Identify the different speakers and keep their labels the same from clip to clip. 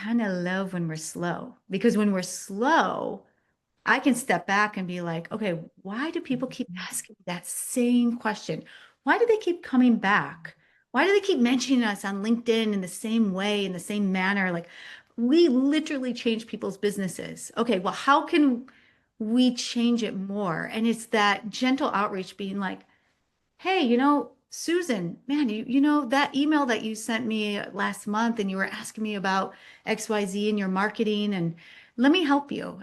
Speaker 1: kind of love when we're slow because when we're slow, I can step back and be like, okay, why do people keep asking that same question? Why do they keep coming back? Why do they keep mentioning us on LinkedIn in the same way, in the same manner? Like, we literally change people's businesses. Okay, well, how can we change it more? And it's that gentle outreach being like, hey, Susan, man, you know that email that you sent me last month and you were asking me about XYZ in your marketing and let me help you.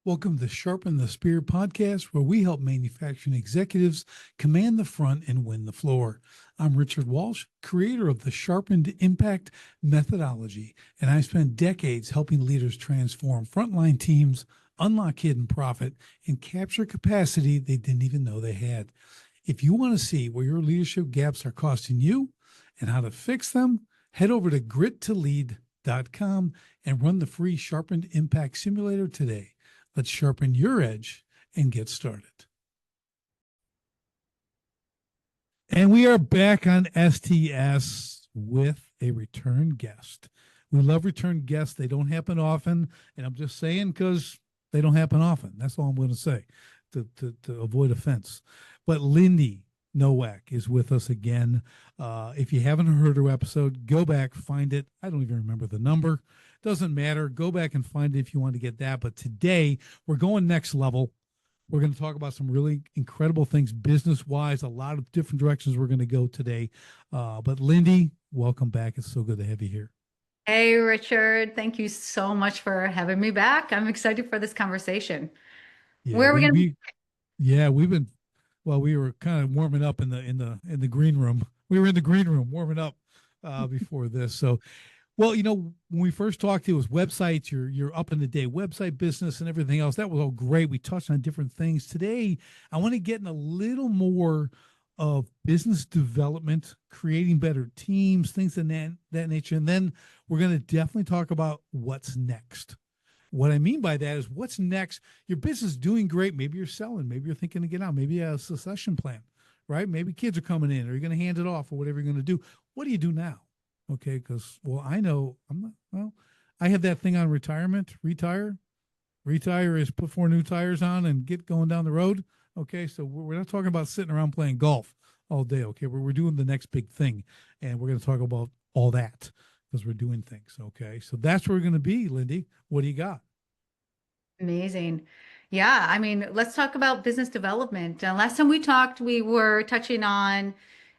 Speaker 2: Welcome to Sharpen the Spear podcast, where we help manufacturing executives command the front and win the floor. I'm Richard Walsh, creator of the Sharpened Impact methodology, and I spent decades helping leaders transform frontline teams, unlock hidden profit, and capture capacity they didn't even know they had. If you want to see where your leadership gaps are costing you and how to fix them, head over to grittolead.com and run the free Sharpened Impact Simulator today. Let's sharpen your edge and get started. And we are back on STS with a return guest. We love return guests. They don't happen often. And I'm just saying because they don't happen often. That's all I'm going to say to avoid offense. But Lindy Nowak is with us again. If you haven't heard her episode, go back, find it. I don't even remember the number. Doesn't matter. Go back and find it if you want to get that. But today we're going next level. We're going to talk about some really incredible things business-wise, a lot of different directions we're going to go today. But Lindy, welcome back. It's so good to have you here.
Speaker 1: Hey, Richard, thank you so much for having me back. I'm excited for this conversation.
Speaker 2: Yeah,
Speaker 1: Where are we going to be?
Speaker 2: we've been we were kind of warming up in the green room. We were in the green room warming up before this. So well, when we first talked, it was websites, you're up in the day website business and everything else. That was all great. We touched on different things. Today, I want to get in a little more of business development, creating better teams, things of that nature. And then we're going to definitely talk about what's next. What I mean by that is what's next. Your business is doing great. Maybe you're selling. Maybe you're thinking to get out. Maybe you have a succession plan, right? Maybe kids are coming in or you're going to hand it off or whatever you're going to do. What do you do now? Okay, because I know I have that thing on retirement. Retire is put 4 new tires on and get going down the road. Okay, so we're not talking about sitting around playing golf all day. Okay, we're doing the next big thing, and we're going to talk about all that because we're doing things. Okay, so that's where we're going to be, Lindy. What do you got?
Speaker 1: Amazing. Yeah, I mean, let's talk about business development. Last time we talked, we were touching on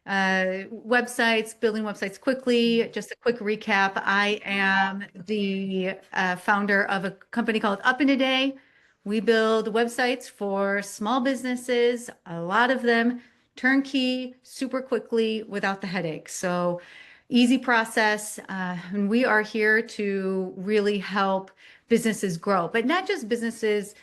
Speaker 1: websites, building websites quickly. Just a quick recap. I am the founder of a company called Up in a Day. We build websites for small businesses, a lot of them turnkey, super quickly without the headache. So easy process. And we are here to really help businesses grow, but not just businesses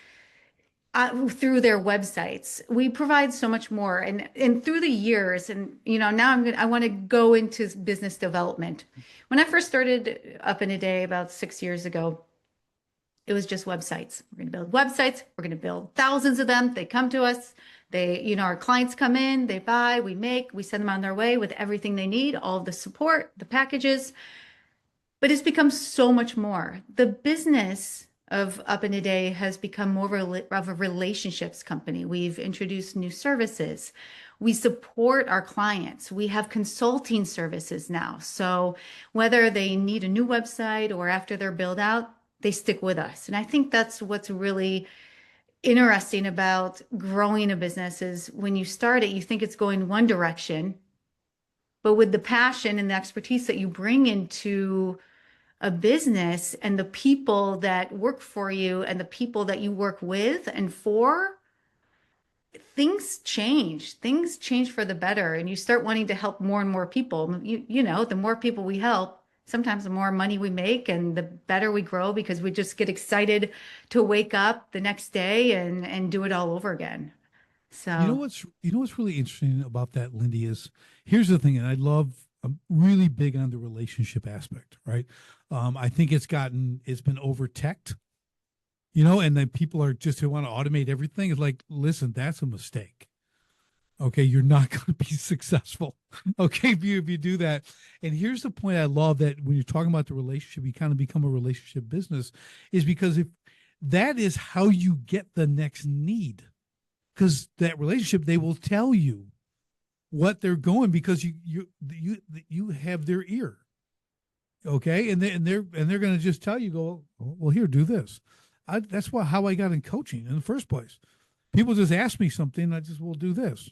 Speaker 1: through their websites. We provide so much more, and through the years, and now I want to go into business development. When I first started Up in a Day about 6 years ago, it was just websites. We're going to build websites. We're going to build thousands of them. They come to us. Our clients come in, they buy, we send them on their way with everything they need, all of the support, the packages. But it's become so much more. The business of Up in a Day has become more of a relationships company. We've introduced new services. We support our clients. We have consulting services now. So whether they need a new website or after their build out, they stick with us. And I think that's what's really interesting about growing a business is when you start it, you think it's going one direction, but with the passion and the expertise that you bring into a business and the people that work for you and the people that you work with and for, things change for the better, and you start wanting to help more and more people. The more people we help, sometimes the more money we make and the better we grow because we just get excited to wake up the next day and do it all over again.
Speaker 2: You know
Speaker 1: So
Speaker 2: what's really interesting about that, Lindy, is here's the thing, and I'm really big on the relationship aspect, right? I think it's been over teched, and then people are just who want to automate everything. It's like, listen, that's a mistake. Okay, you're not going to be successful. Okay, if you do that. And here's the point I love that when you're talking about the relationship, you kind of become a relationship business, is because if that is how you get the next need, because that relationship, they will tell you what they're going because you have their ear. Okay, and they're going to just tell you, go, well, here, do this. That's how I got in coaching in the first place. People just ask me something, and I just will do this.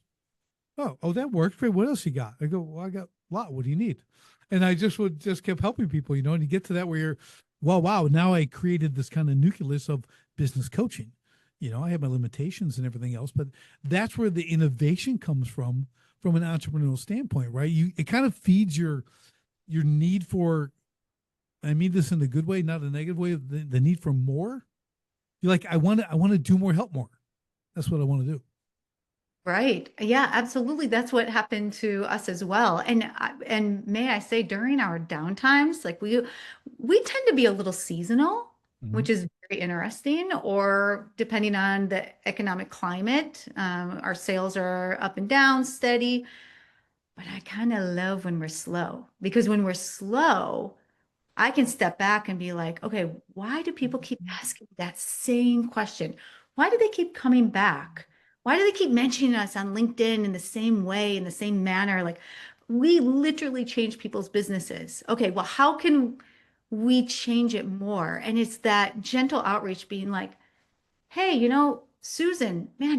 Speaker 2: Oh, that works great. What else you got? I go, well, I got a lot. What do you need? And I just kept helping people, and you get to that where you're, well, wow, now I created this kind of nucleus of business coaching. I have my limitations and everything else, but that's where the innovation comes from an entrepreneurial standpoint, right? It kind of feeds your need for, I mean this in a good way, not a negative way, the need for more. You're like, I want to do more, help more. That's what I want to do.
Speaker 1: Right. Yeah, absolutely. That's what happened to us as well. And may I say during our downtimes, like we tend to be a little seasonal,
Speaker 2: Mhm.
Speaker 1: which is very interesting, or depending on the economic climate, our sales are up and down, steady. But I kind of love when we're slow because when we're slow, I can step back and be like, okay, why do people keep asking that same question? Why do they keep coming back? Why do they keep mentioning us on LinkedIn in the same way, in the same manner? Like, we literally change people's businesses. Okay, well, how can we change it more? And it's that gentle outreach being like, hey, Susan, man,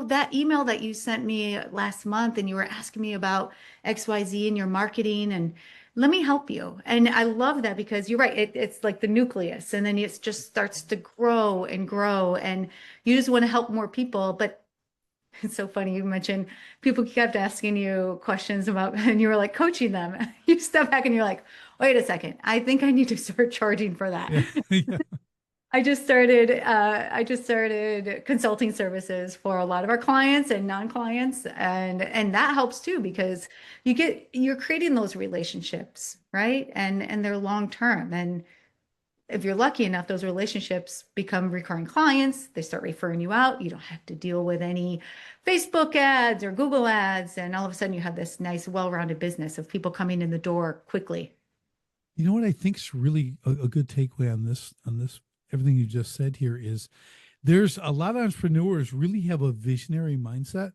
Speaker 1: that email that you sent me last month and you were asking me about XYZ in your marketing and let me help you. And I love that because you're right. It's like the nucleus and then it just starts to grow and grow and you just want to help more people. But it's so funny. You mentioned people kept asking you questions about, and you were like coaching them. You step back and you're like, wait a second. I think I need to start charging for that.
Speaker 2: Yeah. Yeah.
Speaker 1: I just started consulting services for a lot of our clients and non-clients and that helps too because you're creating those relationships, right? And they're long term. And if you're lucky enough, those relationships become recurring clients. They start referring you out. You don't have to deal with any Facebook ads or Google ads. And all of a sudden you have this nice, well-rounded business of people coming in the door quickly.
Speaker 2: You know what I think is really a good takeaway on this everything you just said here is there's a lot of entrepreneurs really have a visionary mindset.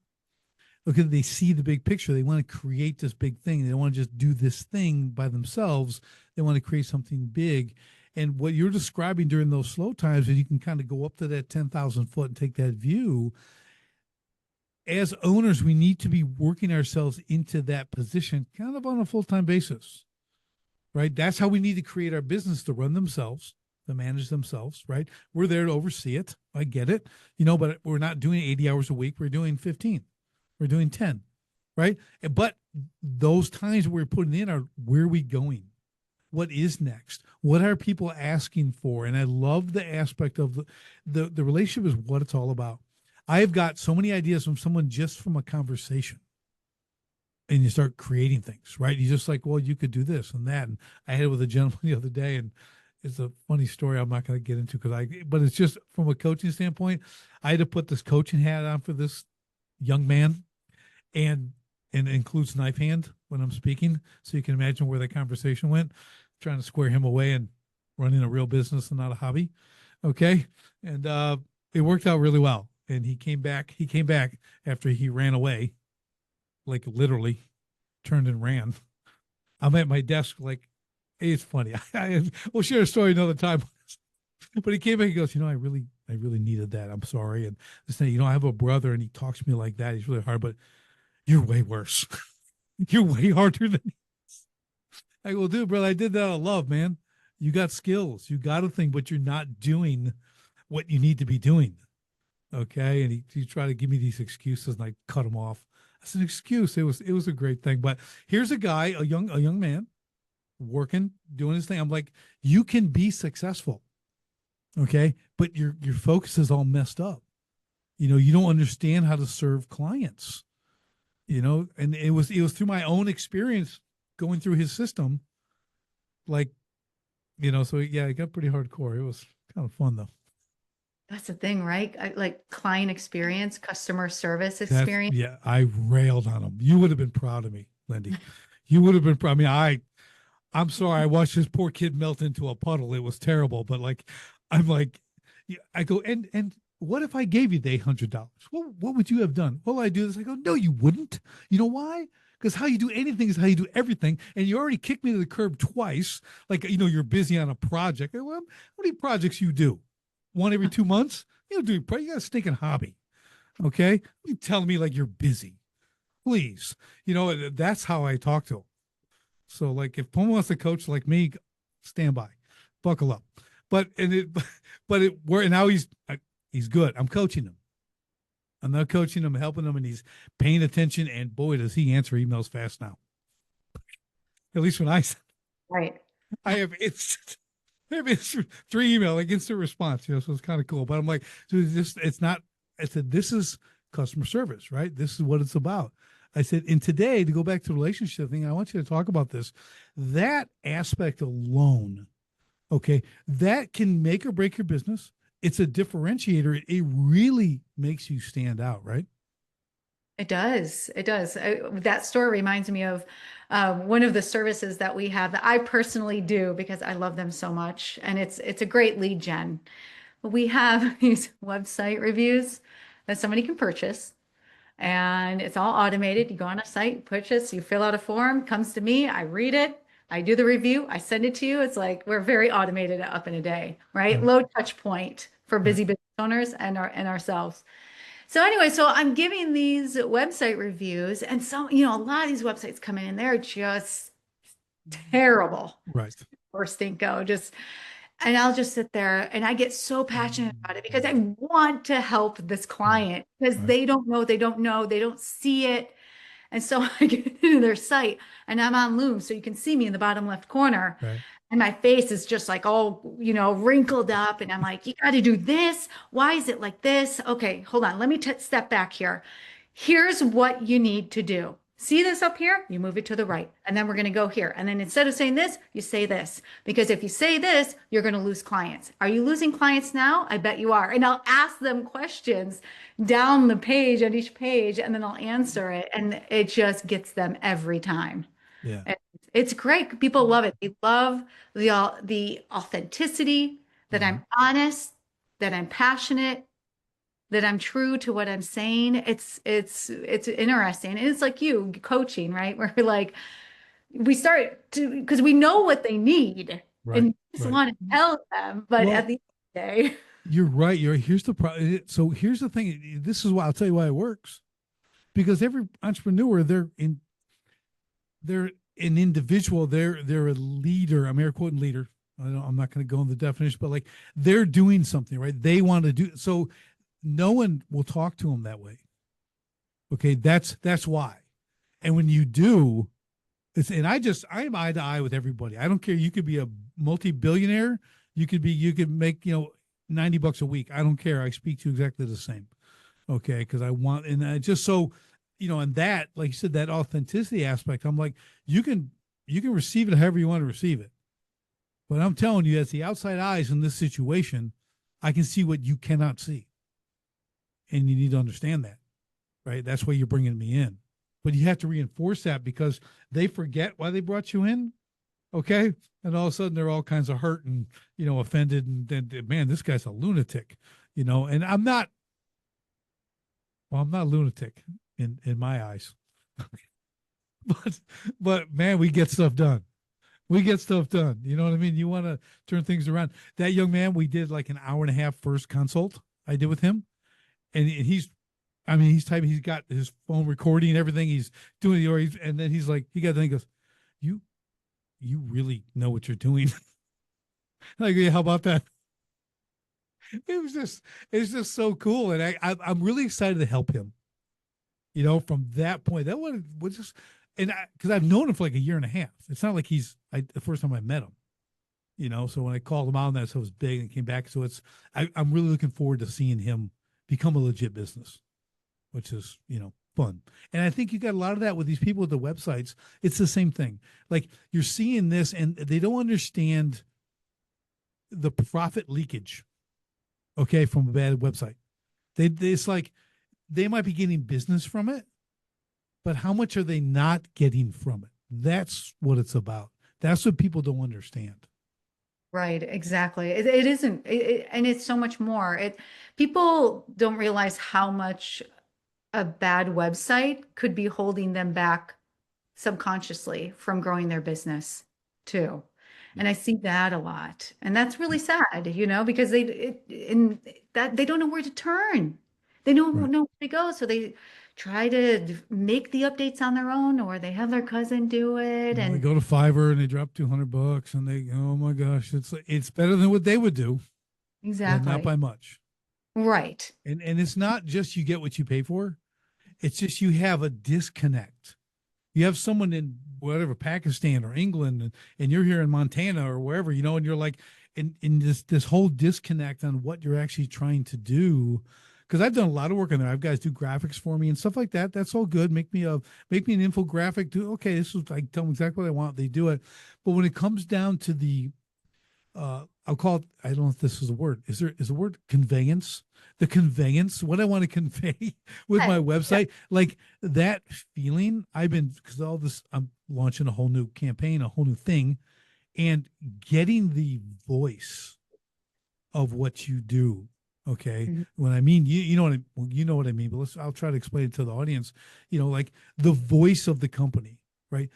Speaker 2: Okay, they see the big picture. They want to create this big thing. They don't want to just do this thing by themselves. They want to create something big. And what you're describing during those slow times is you can kind of go up to that 10,000 foot and take that view. As owners, we need to be working ourselves into that position kind of on a full-time basis, right? That's how we need to create our business to run themselves, to manage themselves, right? We're there to oversee it. I get it, but we're not doing 80 hours a week. We're doing 15, we're doing 10, right? But those times we're putting in are where are we going? What is next? What are people asking for? And I love the aspect of the relationship is what it's all about. I've got so many ideas from someone just from a conversation and you start creating things, right? You just like, well, you could do this and that. And I had it with a gentleman the other day, and it's a funny story I'm not going to get into but it's just from a coaching standpoint. I had to put this coaching hat on for this young man, and it includes knife hand when I'm speaking, so you can imagine where that conversation went. Trying to square him away and running a real business and not a hobby, okay? And it worked out really well. And he came back. He came back after he ran away, like literally turned and ran. I'm at my desk, like, hey, it's funny. We'll share a story another time. But he came back. He goes, I really needed that. I'm sorry. And this thing, I have a brother, and he talks to me like that. He's really hard, but you're way worse. You're way harder than me. I go, dude, brother, I did that out of love, man. You got skills. You got a thing, but you're not doing what you need to be doing. Okay. And he tried to give me these excuses, and I cut him off. That's an excuse. It was a great thing. But here's a guy, a young man working, doing his thing. I'm like, you can be successful. Okay. But your focus is all messed up. You don't understand how to serve clients, and it was through my own experience going through his system. Like, so yeah, it got pretty hardcore. It was kind of fun though.
Speaker 1: That's the thing, right? Like client experience, customer service
Speaker 2: That's
Speaker 1: experience.
Speaker 2: yeah, I railed on him. You would have been proud of me, Lindy. You would have been proud. I mean, I'm sorry. I watched this poor kid melt into a puddle. It was terrible. But like, I'm like, yeah, I go, and what if I gave you the $800? What would you have done? Well, I do this. I go, no, you wouldn't. You know why? Because how you do anything is how you do everything. And you already kicked me to the curb twice. Like, you're busy on a project. Well, how many projects you do? One every 2 months? You don't do, you got a stinking hobby. Okay. You telling me like you're busy. Please. That's how I talk to him. So like if Puma wants to coach like me, stand by, buckle up. But and it, but it where now he's good. I'm coaching him. I'm not coaching him, helping him, and he's paying attention. And boy, does he answer emails fast now. At least when
Speaker 1: Right.
Speaker 2: I have three email like instant response. So it's kind of cool. But I'm like, so it's not. I said this is customer service, right? This is what it's about. I said, and today to go back to the relationship thing, I want you to talk about this. That aspect alone, okay, that can make or break your business. It's a differentiator. It really makes you stand out, right?
Speaker 1: It does. It does. That story reminds me of one of the services that we have that I personally do because I love them so much, and it's a great lead gen. We have these website reviews that somebody can purchase, and it's all automated. You go on a site, purchase, you fill out a form, comes to me, I read it, I do the review, I send it to you. It's like we're very automated up in a day, right?
Speaker 2: Right,
Speaker 1: Low touch point for
Speaker 2: right,
Speaker 1: busy business owners and ourselves. So anyway, so I'm giving these website reviews, and a lot of these websites come in and they're just terrible.
Speaker 2: right.
Speaker 1: First thing go, just and I'll just sit there and I get so passionate about it because I want to help this
Speaker 2: Right,
Speaker 1: client because
Speaker 2: right,
Speaker 1: they don't see it. And so I get into their site and I'm on Loom, so you can see me in the bottom left corner.
Speaker 2: right.
Speaker 1: And my face is just like all, wrinkled up. And I'm like, you got to do this. Why is it like this? Okay, hold on. Let me step back here. Here's what you need to do. See this up here? You move it to the right. And then we're going to go here. And then instead of saying this, you say this. Because if you say this, you're going to lose clients. Are you losing clients now? I bet you are. And I'll ask them questions down the page on each page, and then I'll answer it. And it just gets them every time.
Speaker 2: Yeah.
Speaker 1: And it's great. People love it. They love the authenticity, that
Speaker 2: Mhm.
Speaker 1: I'm honest, that I'm passionate, that I'm true to what I'm saying. It's interesting. And it's like you coaching, right? Where like we start to because we know what they need
Speaker 2: Right,
Speaker 1: and just
Speaker 2: right.
Speaker 1: want to tell them, but at
Speaker 2: Well,
Speaker 1: the end of the day,
Speaker 2: you're right. Here's the problem. So here's the thing. This is why I'll tell you why it works. Because every entrepreneur, they're an individual. They're a leader. I'm air quoting leader. I'm not going to go in the definition, but like they're doing something, right? They want to do so. No one will talk to them that way. Okay, that's why. And when you do, and I'm eye to eye with everybody. I don't care. You could be a multi-billionaire. You could make $90 a week. I don't care. I speak to you exactly the same. Okay, because I want, and I just so and that, like you said, that authenticity aspect. I'm like, you can receive it however you want to receive it. But I'm telling you, as the outside eyes in this situation, I can see what you cannot see, and you need to understand that, right? That's why you're bringing me in. But you have to reinforce that because they forget why they brought you in. Okay. And all of a sudden they're all kinds of hurt and, offended. And then, man, this guy's a lunatic, and I'm not a lunatic in my eyes, but man, we get stuff done. We get stuff done. You know what I mean? You want to turn things around. That young man, we did like an hour and a half first consult I did with him. And he's typing, he's got his phone recording and everything. He's doing and then he's like, he goes, you, you really know what you're doing. Like, yeah, how about that? It's just so cool. And I'm really excited to help him, from that point. That one was just, because I've known him for like a year and a half. It's not like the first time I met him, so when I called him out and that stuff was big and came back. So I'm really looking forward to seeing him become a legit business, which is, fun. And I think you got a lot of that with these people with the websites. It's the same thing. Like you're seeing this and they don't understand the profit leakage. okay, from a bad website. It's like they might be getting business from it, but how much are they not getting from it? That's what it's about. That's what people don't understand.
Speaker 1: Right, exactly. It isn't, and it's so much more. People don't realize how much a bad website could be holding them back subconsciously from growing their business too.
Speaker 2: Yeah.
Speaker 1: And I see that a lot. And that's really sad, because in that they don't know where to turn. They don't
Speaker 2: Right.
Speaker 1: know where to go. So they try to make the updates on their own, or they have their cousin do it.
Speaker 2: Well, they
Speaker 1: And
Speaker 2: go to Fiverr and they drop $200 and they, oh my gosh, it's better than what they would do, but not
Speaker 1: exactly.
Speaker 2: by much.
Speaker 1: Right.
Speaker 2: And it's not just you get what you pay for. It's just you have a disconnect. You have someone in whatever Pakistan or England, and you're here in Montana or wherever, and you're like in this whole disconnect on what you're actually trying to do. Because I've done a lot of work on there. I've guys do graphics for me and stuff like that. That's all good. Make me an infographic. Do okay. This is I tell them exactly what I want. They do it. But when it comes down to the I'll call it, I don't know if this is a word. Is a word conveyance? The conveyance, what I want to convey with my
Speaker 1: Yeah.
Speaker 2: website, like that feeling. Because all this, I'm launching a whole new campaign, a whole new thing, and getting the voice of what you do. Okay.
Speaker 1: Mhm.
Speaker 2: When I mean, you know what well, you know what I mean, but I'll try to explain it to the audience, like the voice of the company, right?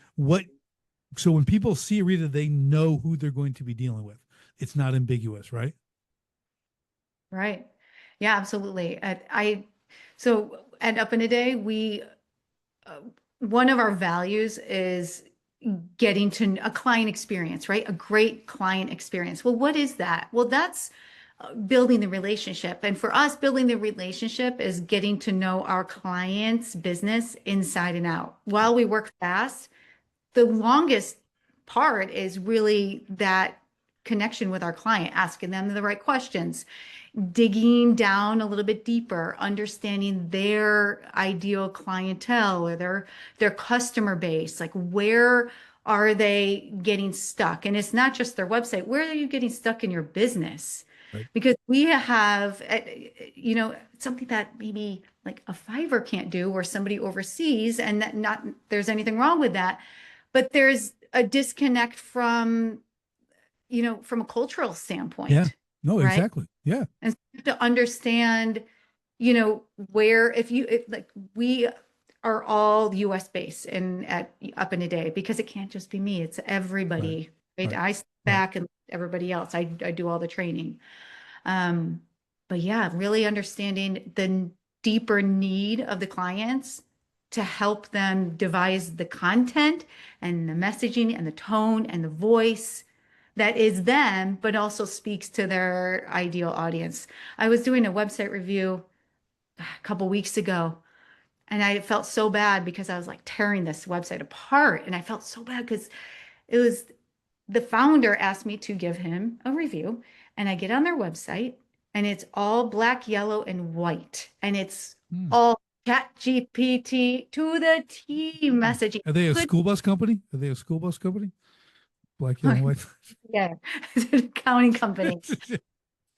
Speaker 2: So when people see Rita, they know who they're going to be dealing with. It's not ambiguous, right?
Speaker 1: Right. Yeah, absolutely. So at Up in a Day, uh, one of our values is getting to a client experience, right? A great client experience. Well, what is that? Well, that's building the relationship. And for us, building the relationship is getting to know our client's business inside and out. While we work fast, the longest part is really that connection with our client, asking them the right questions, digging down a little bit deeper, understanding their ideal clientele or their customer base, like where are they getting stuck? And it's not just their website. Where are you getting stuck in your business?
Speaker 2: Right.
Speaker 1: Because we have, something that maybe like a Fiverr can't do, or somebody overseas, and that not there's anything wrong with that, but there's a disconnect from a cultural
Speaker 2: Yeah.
Speaker 1: standpoint,
Speaker 2: No,
Speaker 1: right?
Speaker 2: exactly. Yeah.
Speaker 1: And so you have to understand, where if like we are all US based and at Up in a Day, because it can't just be me, it's
Speaker 2: Right.
Speaker 1: everybody, right?
Speaker 2: Right.
Speaker 1: I step
Speaker 2: Right.
Speaker 1: back and everybody else. I do all the training. Um, but yeah, really understanding the deeper need of the clients to help them devise the content and the messaging and the tone and the voice that is them, but also speaks to their ideal audience. I was doing a website review a couple weeks ago, and I felt so bad because I was like tearing this website apart. And I felt so bad because it was the founder asked me to give him a review, and I get on their website, and it's all black, yellow, and white, and it's
Speaker 2: Hmm.
Speaker 1: all chat GPT to the T
Speaker 2: Hmm.
Speaker 1: messaging.
Speaker 2: Are they a
Speaker 1: Good.
Speaker 2: school bus company? Are they a school bus company? Black, yellow, and white.
Speaker 1: Yeah, it's an accounting company.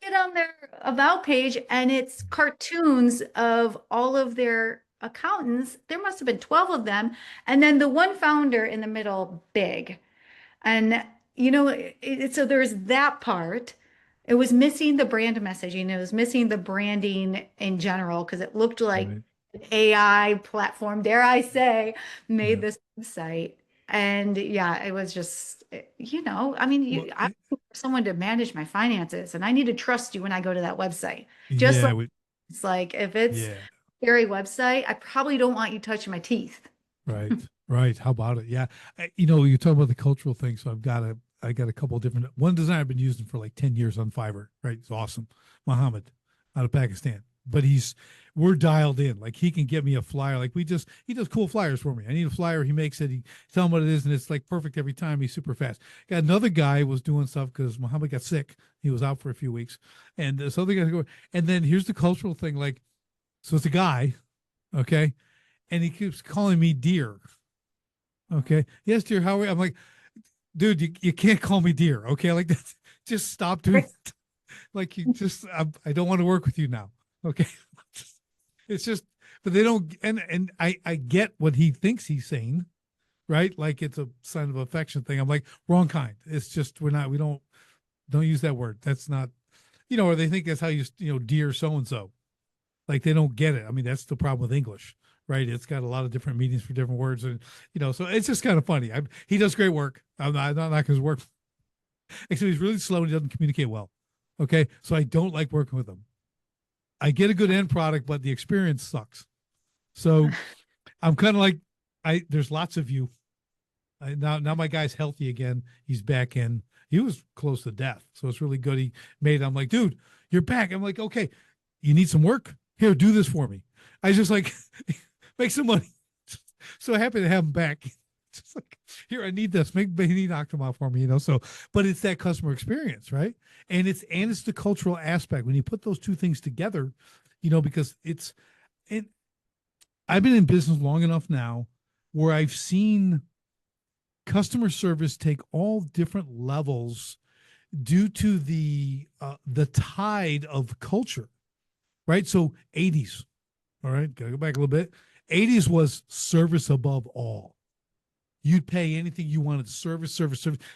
Speaker 1: Get on their about page, and it's cartoons of all of their accountants. There must have been 12 of them. And then the one founder in the middle, big. And so there's that part. It was missing the brand messaging. It was missing the branding in general because it looked like
Speaker 2: Right.
Speaker 1: an AI platform, dare I say, made
Speaker 2: Yeah.
Speaker 1: this website. And yeah, it was just, I mean,
Speaker 2: Well,
Speaker 1: I'm looking for someone to manage my finances, and I need to trust you when I go to that website. Just
Speaker 2: yeah.
Speaker 1: like it's like if it's
Speaker 2: Yeah.
Speaker 1: a scary website, I probably don't want you touching my teeth.
Speaker 2: Right. Right. How about it? Yeah. You're talking about the cultural thing. So I got a couple of different, one design I've been using for like 10 years on Fiverr. Right. It's awesome. Muhammad out of Pakistan, but we're dialed in. Like he can get me a flyer. Like he does cool flyers for me. I need a flyer. He makes it. He tell him what it is. And it's like perfect every time. He's super fast. Got another guy was doing stuff because Muhammad got sick. He was out for a few weeks. And this other guy go, and then here's the cultural thing. Like, so it's a guy. Okay. And he keeps calling me dear. Okay. Yes, dear. How are you? I'm like, dude, you can't call me dear. Okay. Like that. Just stop doing it. like you just, I don't want to work with you now. Okay. It's just, but they don't, and I get what he thinks he's saying, right? Like it's a sign of affection thing. I'm like, wrong kind. It's just, we don't use that word. That's not, or they think that's how dear so-and-so. Like they don't get it. I mean, that's the problem with English, right? It's got a lot of different meanings for different words. And, so it's just kind of funny. He does great work. I'm not knocking his work, except he's really slow and he doesn't communicate well. Okay. So I don't like working with him. I get a good end product, but the experience sucks. So I'm kind of like, there's lots of you. Now my guy's healthy again. He's back in. He was close to death, so it's really good. He made it. I'm like, dude, you're back. I'm like, okay, you need some work? Here, do this for me. I just like make some money. So happy to have him back. Just like, here, I need this. He knocked him out for me, So, but it's that customer experience, right? And it's the cultural aspect when you put those two things together, because and I've been in business long enough now where I've seen customer service take all different levels due to the tide of culture, right? So 80s, all right, gotta go back a little bit. 80s was service above all. You'd pay anything you wanted, service.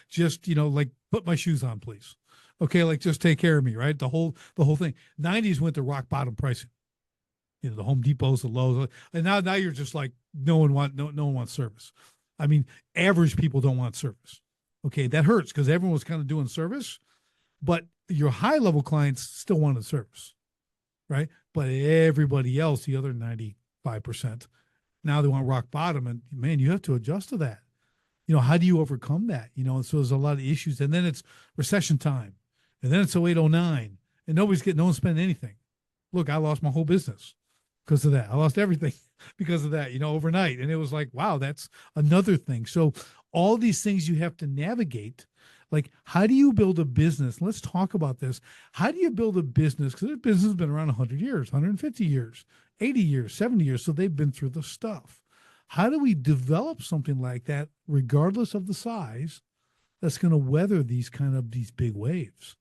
Speaker 2: Just, like put my shoes on, please. Okay, like just take care of me, right? The whole thing. 90s went to rock bottom pricing. The Home Depots, the Lowe's, and now you're just like no one wants service. I mean, average people don't want service. Okay, that hurts because everyone was kind of doing service, but your high level clients still wanted service, right? But everybody else, the other 95%, now they want rock bottom, and man, you have to adjust to that. How do you overcome that? And so there's a lot of issues, and then it's recession time, and then it's 0809, and no one's spending anything. Look, I lost my whole business because of that. I lost everything because of that, overnight. And it was like, wow, that's another thing. So all these things you have to navigate. Like, how do you build a business? Let's talk about this. How do you build a business? Because their business has been around 100 years, 150 years, 80 years, 70 years. So they've been through the stuff. How do we develop something like that, regardless of the size, that's going to weather these big waves?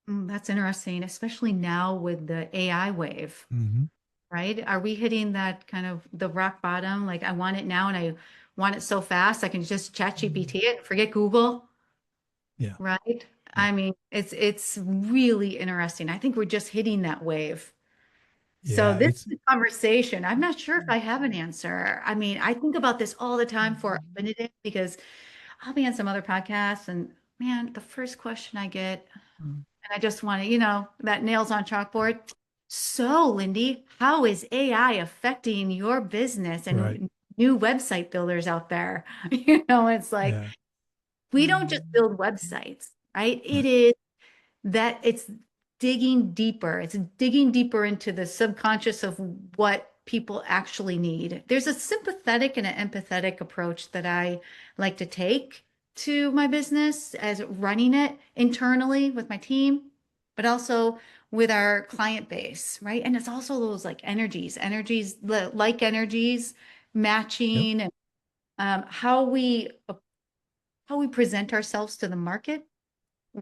Speaker 1: That's interesting, especially now with the AI wave,
Speaker 2: Mm-hmm.
Speaker 1: right? Are we hitting that kind of the rock bottom? Like I want it now and I want it so fast I can just chat GPT it and forget Google,
Speaker 2: Yeah.
Speaker 1: right?
Speaker 2: Yeah.
Speaker 1: I mean, it's really interesting. I think we're just hitting that wave. So
Speaker 2: Yeah.
Speaker 1: this is a conversation. I'm not sure if I have an answer. I mean, I think about this all the time for Benedict because I'll be on some other podcasts and man, the first question I get, and I just want to, that nails on chalkboard. So, Lindy, how is AI affecting your business
Speaker 2: Right.
Speaker 1: and new website builders out there? It's like
Speaker 2: Yeah.
Speaker 1: we don't just build websites, right? It
Speaker 2: Right.
Speaker 1: is that it's digging deeper. It's digging deeper into the subconscious of what people actually need. There's a sympathetic and an empathetic approach that I like to take to my business as running it internally with my team, but also with our client base, right? And it's also those like like energies
Speaker 2: Yep.
Speaker 1: matching and how we present ourselves to the market,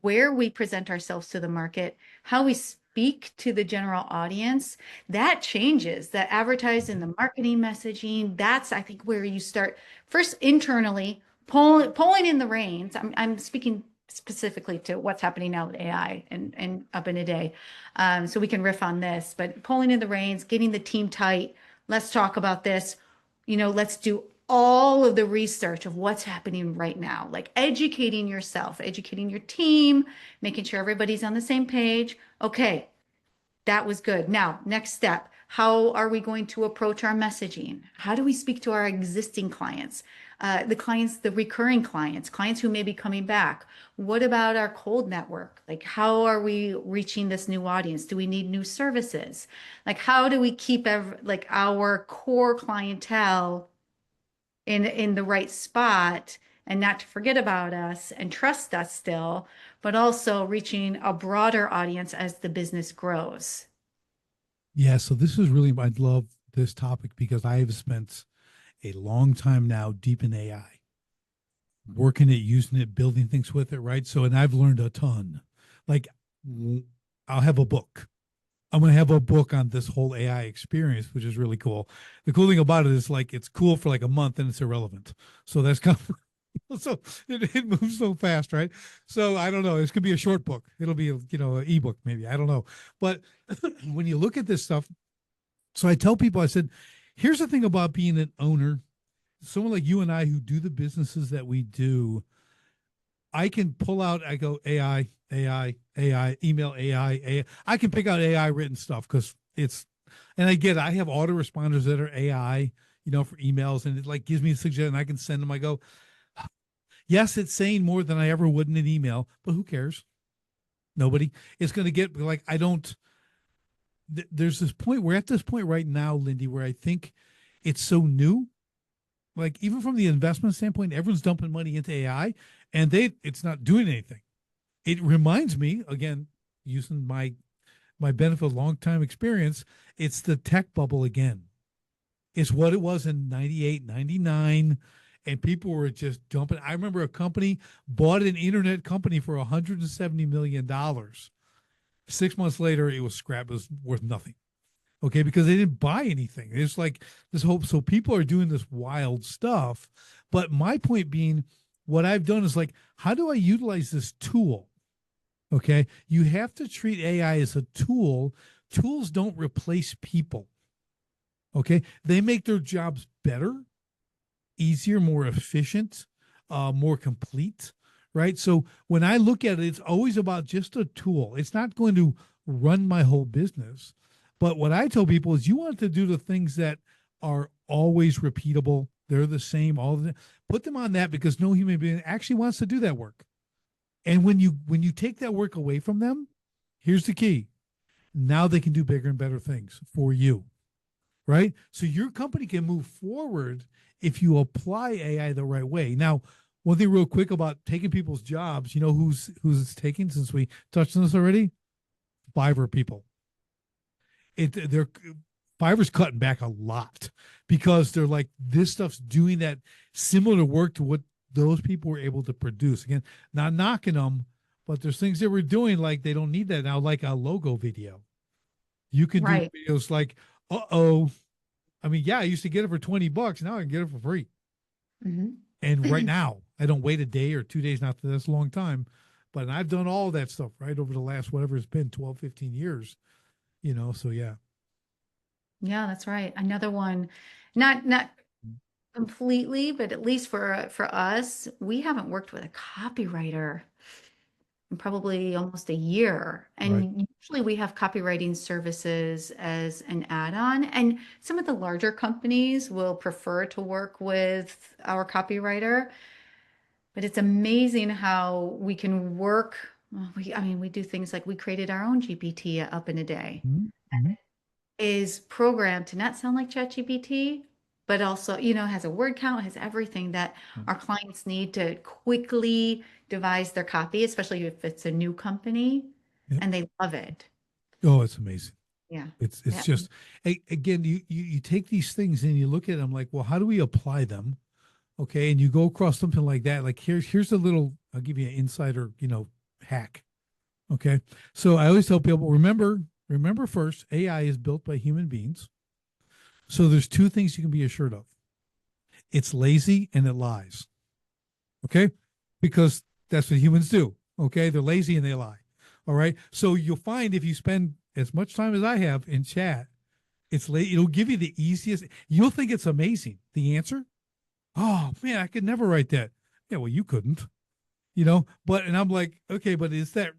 Speaker 1: where we present ourselves to the market, how we speak to the general audience, that changes. The advertising, the marketing messaging, that's I think where you start first internally pulling in the reins. I'm speaking specifically to what's happening now with AI and up in a day. So we can riff on this, but pulling in the reins, getting the team tight. Let's talk about this. Let's do all of the research of what's happening right now, like educating yourself, educating your team, making sure everybody's on the same page. Okay, that was good. Now, next step, how are we going to approach our messaging? How do we speak to our existing clients, the recurring clients who may be coming back? What about our cold network? Like, how are we reaching this new audience? Do we need new services? Like, how do we keep our core clientele in the right spot and not to forget about us and trust us still, but also reaching a broader audience as the business grows.
Speaker 2: Yeah. So this is really, I love this topic because I have spent a long time now deep in AI, working it, using it, building things with it. Right. So, and I've learned a ton. Like I'll have a book. I'm going to have a book on this whole AI experience, which is really cool. The cool thing about it is like it's cool for like a month and it's irrelevant. So that's kind of so it moves so fast, right? So I don't know. This could be a short book. It'll be an ebook maybe. I don't know. But when you look at this stuff, so I tell people, I said, here's the thing about being an owner. Someone like you and I who do the businesses that we do, I can pull out, I go AI, email AI. I can pick out AI written stuff because and I get it. I have autoresponders that are AI, for emails, and it like gives me a suggestion. I can send them. I go, yes, it's saying more than I ever would in an email, but who cares? Nobody. It's going to get like, I don't, there's this point, we're at this point right now, Lindy, where I think it's so new. Like even from the investment standpoint, everyone's dumping money into AI and it's not doing anything. It reminds me, again, using my benefit of long time experience, it's the tech bubble again. It's what it was in 98, 99, and people were just dumping. I remember a company bought an internet company for $170 million. 6 months later, it was scrap. It was worth nothing. Okay, because they didn't buy anything. It's like this hope. So people are doing this wild stuff. But my point being, what I've done is like, how do I utilize this tool? Okay, you have to treat AI as a tool. Tools don't replace people. Okay, they make their jobs better, easier, more efficient, more complete, right? So when I look at it, it's always about just a tool. It's not going to run my whole business. But what I tell people is you want to do the things that are always repeatable. They're the same all the time. Put them on that because no human being actually wants to do that work. And when you take that work away from them, here's the key. Now they can do bigger and better things for you. Right? So your company can move forward if you apply AI the right way. Now, one thing real quick about taking people's jobs, you know who's it's taking since we touched on this already? Fiverr people. They're Fiverr's cutting back a lot because they're like this stuff's doing that similar work to what those people were able to produce. Again, not knocking them, but there's things that we're doing like they don't need that now, like a logo video. You can do
Speaker 1: Right.
Speaker 2: videos like, uh-oh. I mean, yeah, I used to get it for $20. Now I can get it for free.
Speaker 1: Mhm.
Speaker 2: And right now, I don't wait a day or 2 days, not that that's a long time. But I've done all that stuff right over the last, whatever it's been, 12, 15 years, so yeah.
Speaker 1: Yeah, that's right. Another one, not completely, but at least for us, we haven't worked with a copywriter in probably almost a year.
Speaker 2: Right.
Speaker 1: And usually we have copywriting services as an add-on. And some of the larger companies will prefer to work with our copywriter. But it's amazing how we can work. Well, I mean, we do things like we created our own GPT up in a day.
Speaker 2: Mm-hmm.
Speaker 1: Is programmed to not sound like ChatGPT, but also, has a word count, has everything that
Speaker 2: Mm-hmm.
Speaker 1: our clients need to quickly devise their copy, especially if it's a new company,
Speaker 2: Yep.
Speaker 1: and they love it.
Speaker 2: Oh, it's amazing.
Speaker 1: Yeah.
Speaker 2: It's
Speaker 1: Yeah.
Speaker 2: just again, you take these things and you look at them like, well, how do we apply them? Okay, and you go across something like that. Like here's a little. I'll give you an insider, hack. Okay, so I always tell people, remember first, AI is built by human beings. So there's two things you can be assured of. It's lazy and it lies. Okay, because that's what humans do. Okay, they're lazy and they lie. All right, so you'll find if you spend as much time as I have in chat, it'll give you the easiest. You'll think it's amazing. The answer, oh man, I could never write that. Yeah, well, you couldn't, and I'm like, okay, but is that,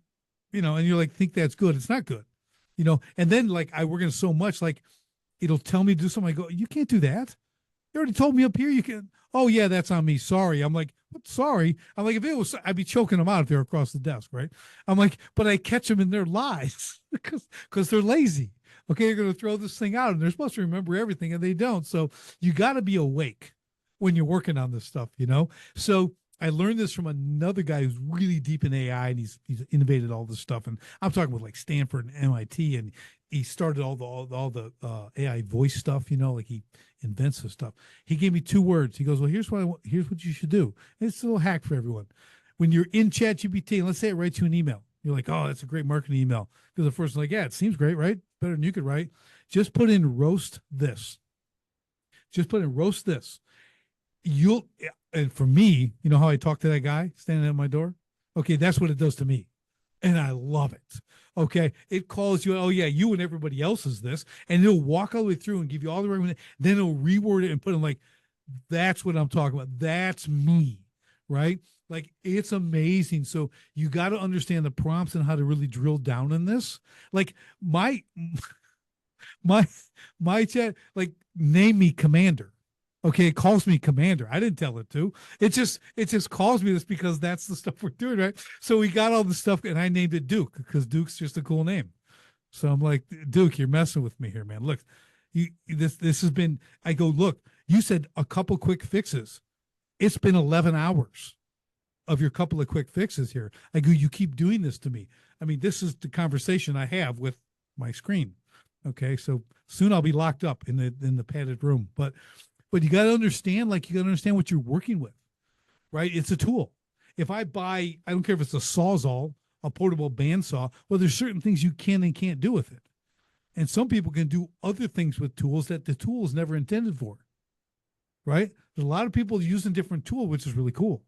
Speaker 2: and you're like, think that's good. It's not good, and then like I work in so much, like it'll tell me to do something. I go, you can't do that. You already told me up here you can. Oh yeah, that's on me. Sorry. I'm like, what? Sorry. I'm like, if it was, I'd be choking them out if they're across the desk, right? I'm like, but I catch them in their lies because they're lazy. Okay, you're going to throw this thing out, and they're supposed to remember everything, and they don't. So you got to be awake when you're working on this stuff. So I learned this from another guy who's really deep in AI, and he's innovated all this stuff. And I'm talking with like Stanford and MIT, and he started all the AI voice stuff. Like he invents this stuff. He gave me two words. He goes, "Well, here's what you should do." And it's a little hack for everyone. When you're in ChatGPT, let's say it writes you an email. You're like, oh, that's a great marketing email. Because the first like, yeah, it seems great, right? Better than you could write. Just put in roast this. Just put in roast this. You'll and for me, you know how I talk to that guy standing at my door? Okay, that's what it does to me. And I love it. Okay. It calls you, oh yeah, you and everybody else is this. And it'll walk all the way through and give you all the right. Then it'll reword it and put in like, that's what I'm talking about. That's me. Right. Like it's amazing. So you got to understand the prompts and how to really drill down in this. Like my my chat, like name me commander. Okay, it calls me commander. I didn't tell it to. It just calls me this because that's the stuff we're doing, right? So we got all the stuff, and I named it Duke because Duke's just a cool name. So I'm like, Duke, you're messing with me here, man. Look, this has been. I go, look, you said a couple quick fixes. It's been 11 hours of your couple of quick fixes here. I go, you keep doing this to me. I mean, this is the conversation I have with my screen. Okay, so soon I'll be locked up in the padded room, but you got to understand, like you got to understand what you're working with, right? It's a tool. If I buy, I don't care if it's a Sawzall, a portable bandsaw, well, there's certain things you can and can't do with it. And some people can do other things with tools that the tool is never intended for, right? There's a lot of people using different tools, which is really cool.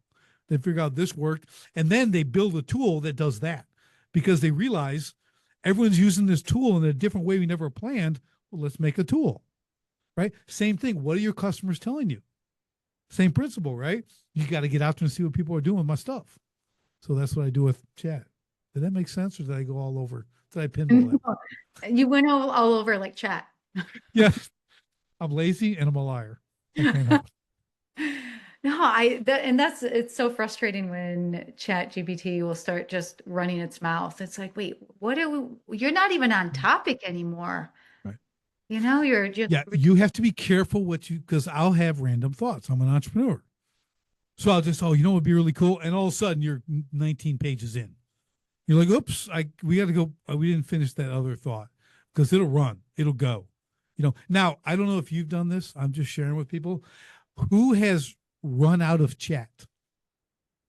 Speaker 2: They figure out this worked, and then they build a tool that does that because they realize everyone's using this tool in a different way we never planned. Well, let's make a tool, right? Same thing. What are your customers telling you? Same principle, right? You got to get out there and see what people are doing with my stuff. So that's what I do with chat. Did that make sense, or did I go all over? Did I pinball it?
Speaker 1: You went all over like chat.
Speaker 2: Yeah, I'm lazy and I'm a liar. I can't help it.
Speaker 1: No, and that's it's so frustrating when Chat GPT will start just running its mouth. It's like, wait, what are we? You're not even on topic anymore.
Speaker 2: Right.
Speaker 1: You know, you're just
Speaker 2: Yeah, you have to be careful what you because I'll have random thoughts. I'm an entrepreneur. So I'll just, oh, you know what would be really cool? And all of a sudden you're 19 pages in. You're like, oops, we got to go. We didn't finish that other thought because it'll run, it'll go. Now I don't know if you've done this. I'm just sharing with people who has run out of chat.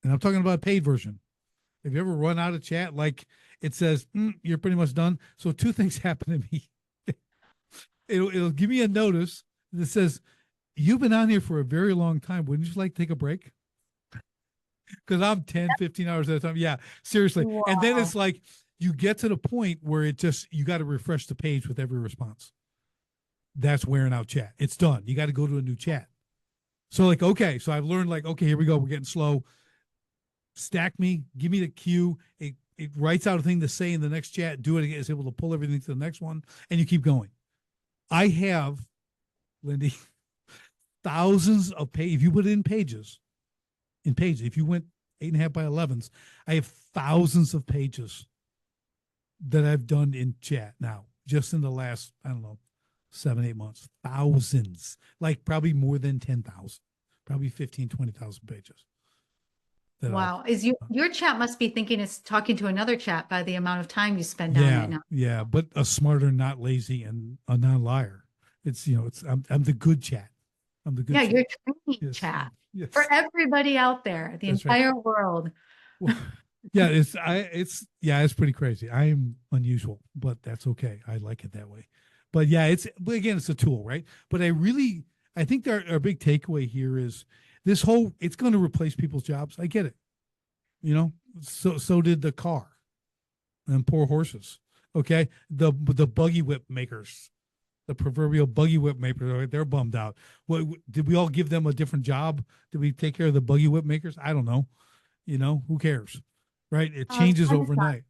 Speaker 2: And I'm talking about a paid version. Have you ever run out of chat? Like it says, you're pretty much done. So two things happen to me. It'll give me a notice that says, you've been on here for a very long time. Wouldn't you like to take a break? Because I'm 10, 15 hours at a time. Yeah, seriously.
Speaker 1: wow.
Speaker 2: And then it's like you get to the point where you got to refresh the page with every response. That's wearing out chat. It's done. You got to go to a new chat. So like, okay, so I've learned like, okay, here we go. We're getting slow. Stack me, give me the cue. It writes out a thing to say in the next chat. Do it again. It's able to pull everything to the next one, and you keep going. I have, Lindy, thousands of pages. If you put it in pages, if you went 8.5 by 11s, I have thousands of pages that I've done in chat now, just in the last, I don't know, 7-8 months. Thousands, like probably more than 10,000, probably 15, 20,000 pages.
Speaker 1: Wow. Is your chat must be thinking it's talking to another chat by the amount of time you spend on it now.
Speaker 2: Yeah, but a smarter, not lazy, and a non-liar. I'm the good chat. I'm the good
Speaker 1: Yeah,
Speaker 2: chat.
Speaker 1: you're training
Speaker 2: Yes.
Speaker 1: chat
Speaker 2: Yes.
Speaker 1: for everybody out there, the
Speaker 2: That's
Speaker 1: entire world.
Speaker 2: Well, yeah, it's pretty crazy. I am unusual, but that's okay. I like it that way. But yeah, but again, it's a tool, right? But I think our big takeaway here is this whole, it's going to replace people's jobs. I get it. So did the car and poor horses. Okay. The buggy whip makers, the proverbial buggy whip makers, they're bummed out. What, did we all give them a different job? Did we take care of the buggy whip makers? I don't know. Who cares? Right. It changes overnight.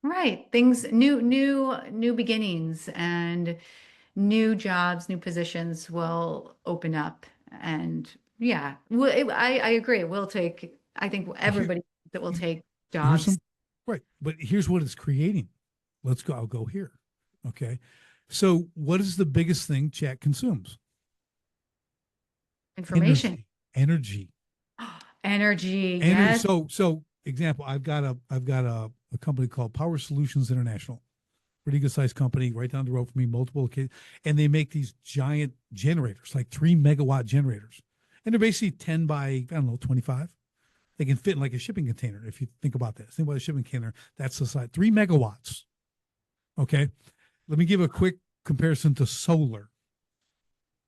Speaker 1: Right. Things, new beginnings and new jobs, new positions will open up. And yeah, I agree. I think everybody that will take jobs.
Speaker 2: Right. But here's what it's creating. I'll go here. Okay. So what is the biggest thing chat consumes?
Speaker 1: Information.
Speaker 2: Energy.
Speaker 1: Energy. Yes.
Speaker 2: So example, I've got a company called Power Solutions International, pretty good sized company right down the road from me, multiple occasions, and they make these giant generators, like 3 megawatt generators, and they're basically 10 by, I don't know, 25, They can fit in like a shipping container. If you think about this, think about a shipping container. That's the size, 3 megawatts. Okay. Let me give a quick comparison to solar.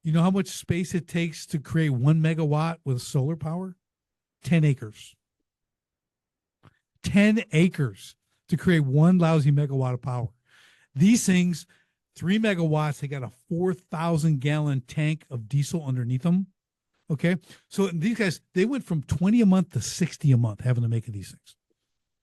Speaker 2: You know how much space it takes to create 1 megawatt with solar power? 10 acres. 10 acres to create one lousy megawatt of power. These things, 3 megawatts, they got a 4,000 gallon tank of diesel underneath them. Okay. So these guys, they went from 20 a month to 60 a month having to make these things.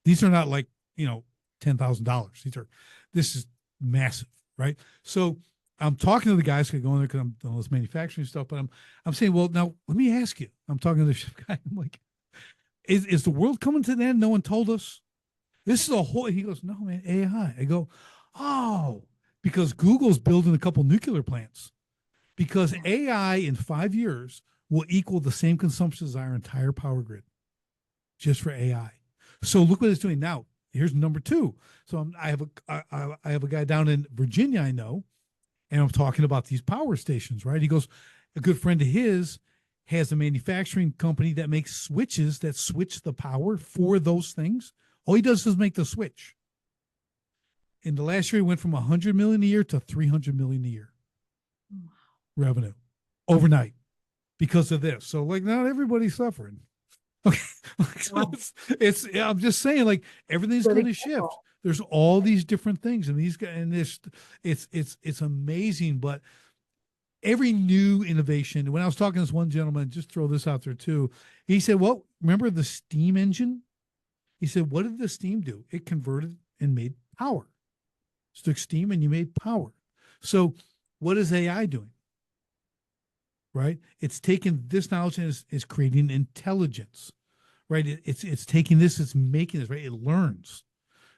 Speaker 2: These are not like, $10,000. This is massive, right? So I'm talking to the guys who go in there because I'm doing all this manufacturing stuff, but I'm saying, well, now let me ask you. I'm talking to the guy. I'm like, is the world coming to an end? No one told us. This is a whole. He goes, no, man, AI. I go, oh, because Google's building a couple nuclear plants. Because AI in 5 years will equal the same consumption as our entire power grid, just for AI. So look what it's doing now. Here's number two. So I have a guy down in Virginia I know, and I'm talking about these power stations, right? He goes, a good friend of his has a manufacturing company that makes switches that switch the power for those things. All he does is make the switch. In the last year, he went from 100 million a year to 300 million a year revenue overnight because of this. So like not everybody's suffering. Okay. So I'm just saying like everything's going to shift. There's all these different things and these guys, and this, it's amazing, but every new innovation. When I was talking to this one gentleman, just throw this out there too. He said, well, remember the steam engine? He said, what did the steam do? It converted and made power. It took steam and you made power. So what is AI doing? Right? It's taking this knowledge and is creating intelligence, right? It's taking this, it's making this, right? It learns.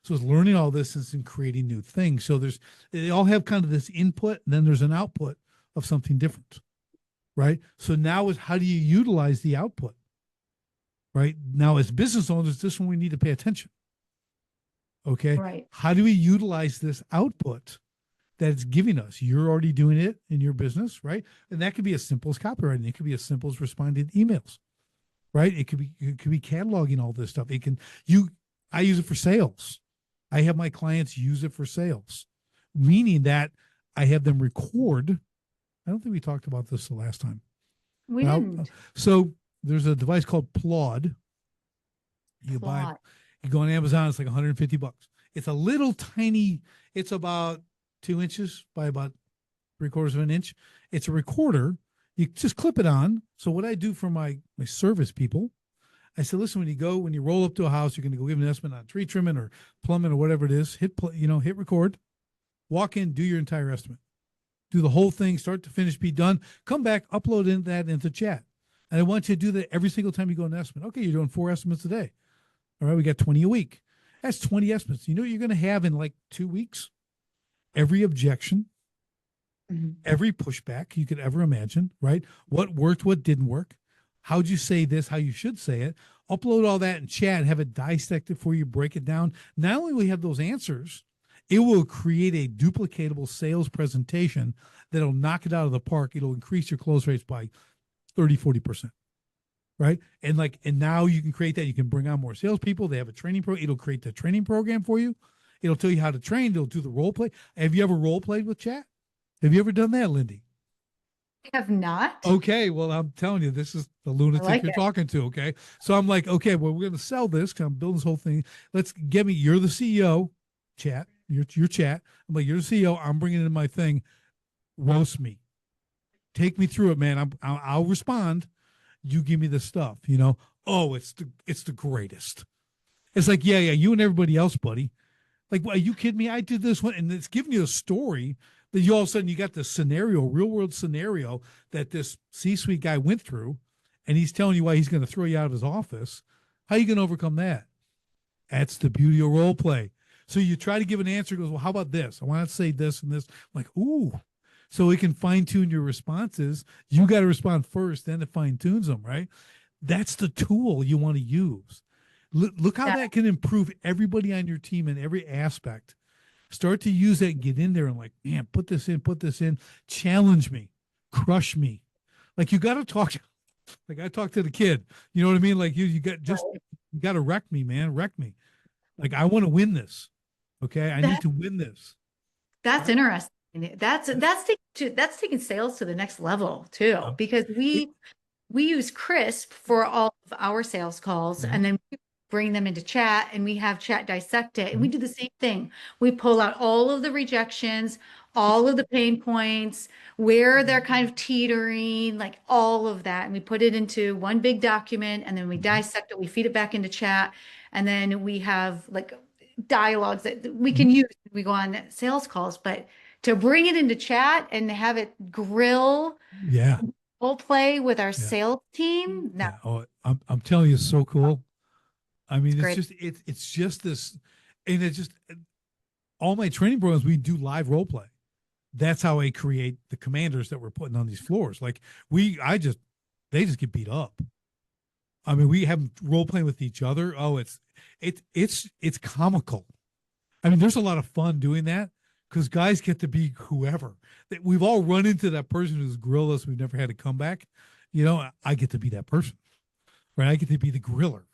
Speaker 2: So it's learning all this and creating new things. So they all have kind of this input, and then there's an output of something different, right? So now is how do you utilize the output, right? Now as business owners, this one we need to pay attention. Okay.
Speaker 1: Right.
Speaker 2: How do we utilize this output that it's giving us? You're already doing it in your business, right? And that could be as simple as copywriting. It could be as simple as responding to emails, right? It could be cataloging all this stuff. I use it for sales. I have my clients use it for sales, meaning that I have them record. I don't think we talked about this the last time.
Speaker 1: We didn't.
Speaker 2: So there's a device called Plod. You buy it. You go on Amazon, it's like $150. It's a little tiny, it's about 2 inches by about 3/4 of an inch. It's a recorder. You just clip it on. So what I do for my service people, I said, listen, when you roll up to a house, you're going to go give an estimate on tree trimming or plumbing or whatever it is, hit record, walk in, do your entire estimate, do the whole thing, start to finish, be done, come back, upload that into chat. And I want you to do that every single time you go an estimate. Okay, you're doing 4 estimates a day. All right, we got 20 a week. That's 20 estimates. You know what you're going to have in like 2 weeks? Every objection, every pushback you could ever imagine, right? What worked, what didn't work. How'd you say this, how you should say it. Upload all that in chat, have it dissected for you, break it down. Not only will you have those answers, it will create a duplicatable sales presentation that'll knock it out of the park. It'll increase your close rates by 30, 40%. Right. And now you can create that. You can bring on more salespeople. They have a training program. It'll create the training program for you. It'll tell you how to train. It'll do the role play. Have you ever role played with chat? Have you ever done that, Lindy?
Speaker 1: I have not.
Speaker 2: Okay. Well, I'm telling you, this is the lunatic you're talking to. Okay. So I'm like, okay, well, we're going to sell this because I'm building this whole thing. You're the CEO, chat. Your chat. I'm like, you're the CEO. I'm bringing in my thing. Roast me. Take me through it, man. I'll respond. You give me the stuff, oh, it's the greatest. It's like, yeah, you and everybody else, buddy. Like, well, are you kidding me? I did this one, and it's giving you a story that you all of a sudden you got this scenario, real world scenario that this C-suite guy went through, and he's telling you why he's going to throw you out of his office. How are you going to overcome that? That's the beauty of role play. So you try to give an answer, goes, well, how about this? I want to say this and this. I'm like, ooh. So it can fine tune your responses. You got to respond first, then it fine tunes them, right? That's the tool you want to use. Look how that can improve everybody on your team in every aspect. Start to use that and get in there and like, man, put this in, challenge me, crush me. Like you got to talk Like I talk to the kid, you know what I mean? Like you got just,
Speaker 1: Right.
Speaker 2: you got to wreck me, man. Wreck me. Like I want to win this. Okay. I need
Speaker 1: That
Speaker 2: to win this.
Speaker 1: that's
Speaker 2: Right.
Speaker 1: interesting. That's taking sales to the next level too,
Speaker 2: Um,
Speaker 1: because
Speaker 2: it,
Speaker 1: we use Crisp for all of our sales calls,
Speaker 2: mhm,
Speaker 1: and then we bring them into chat and we have chat dissect it. And we
Speaker 2: mhm,
Speaker 1: do the same thing. We pull out all of the rejections, all of the pain points, where they're kind of teetering, like all of that. And we put it into one big document and then we
Speaker 2: mhm,
Speaker 1: dissect it, we feed it back into chat. And then we have like dialogues that we
Speaker 2: mhm.
Speaker 1: can use when we go on sales calls. But to bring it into chat and have it grill
Speaker 2: Yeah.
Speaker 1: role play with our
Speaker 2: Yeah.
Speaker 1: sales team. No,
Speaker 2: Yeah. Oh, I'm telling you, it's so cool. I
Speaker 1: it's
Speaker 2: mean,
Speaker 1: great.
Speaker 2: it's just this, and it's just all my training programs. We do live role play. That's how I create the commanders that we're putting on these floors. Like they just get beat up. I mean, we have them role playing with each other. Oh, it's comical. I mean, there's a lot of fun doing that because guys get to be whoever. We've all run into that person who's grilled us. We've never had a comeback. You know, I get to be that person, right? I get to be the griller.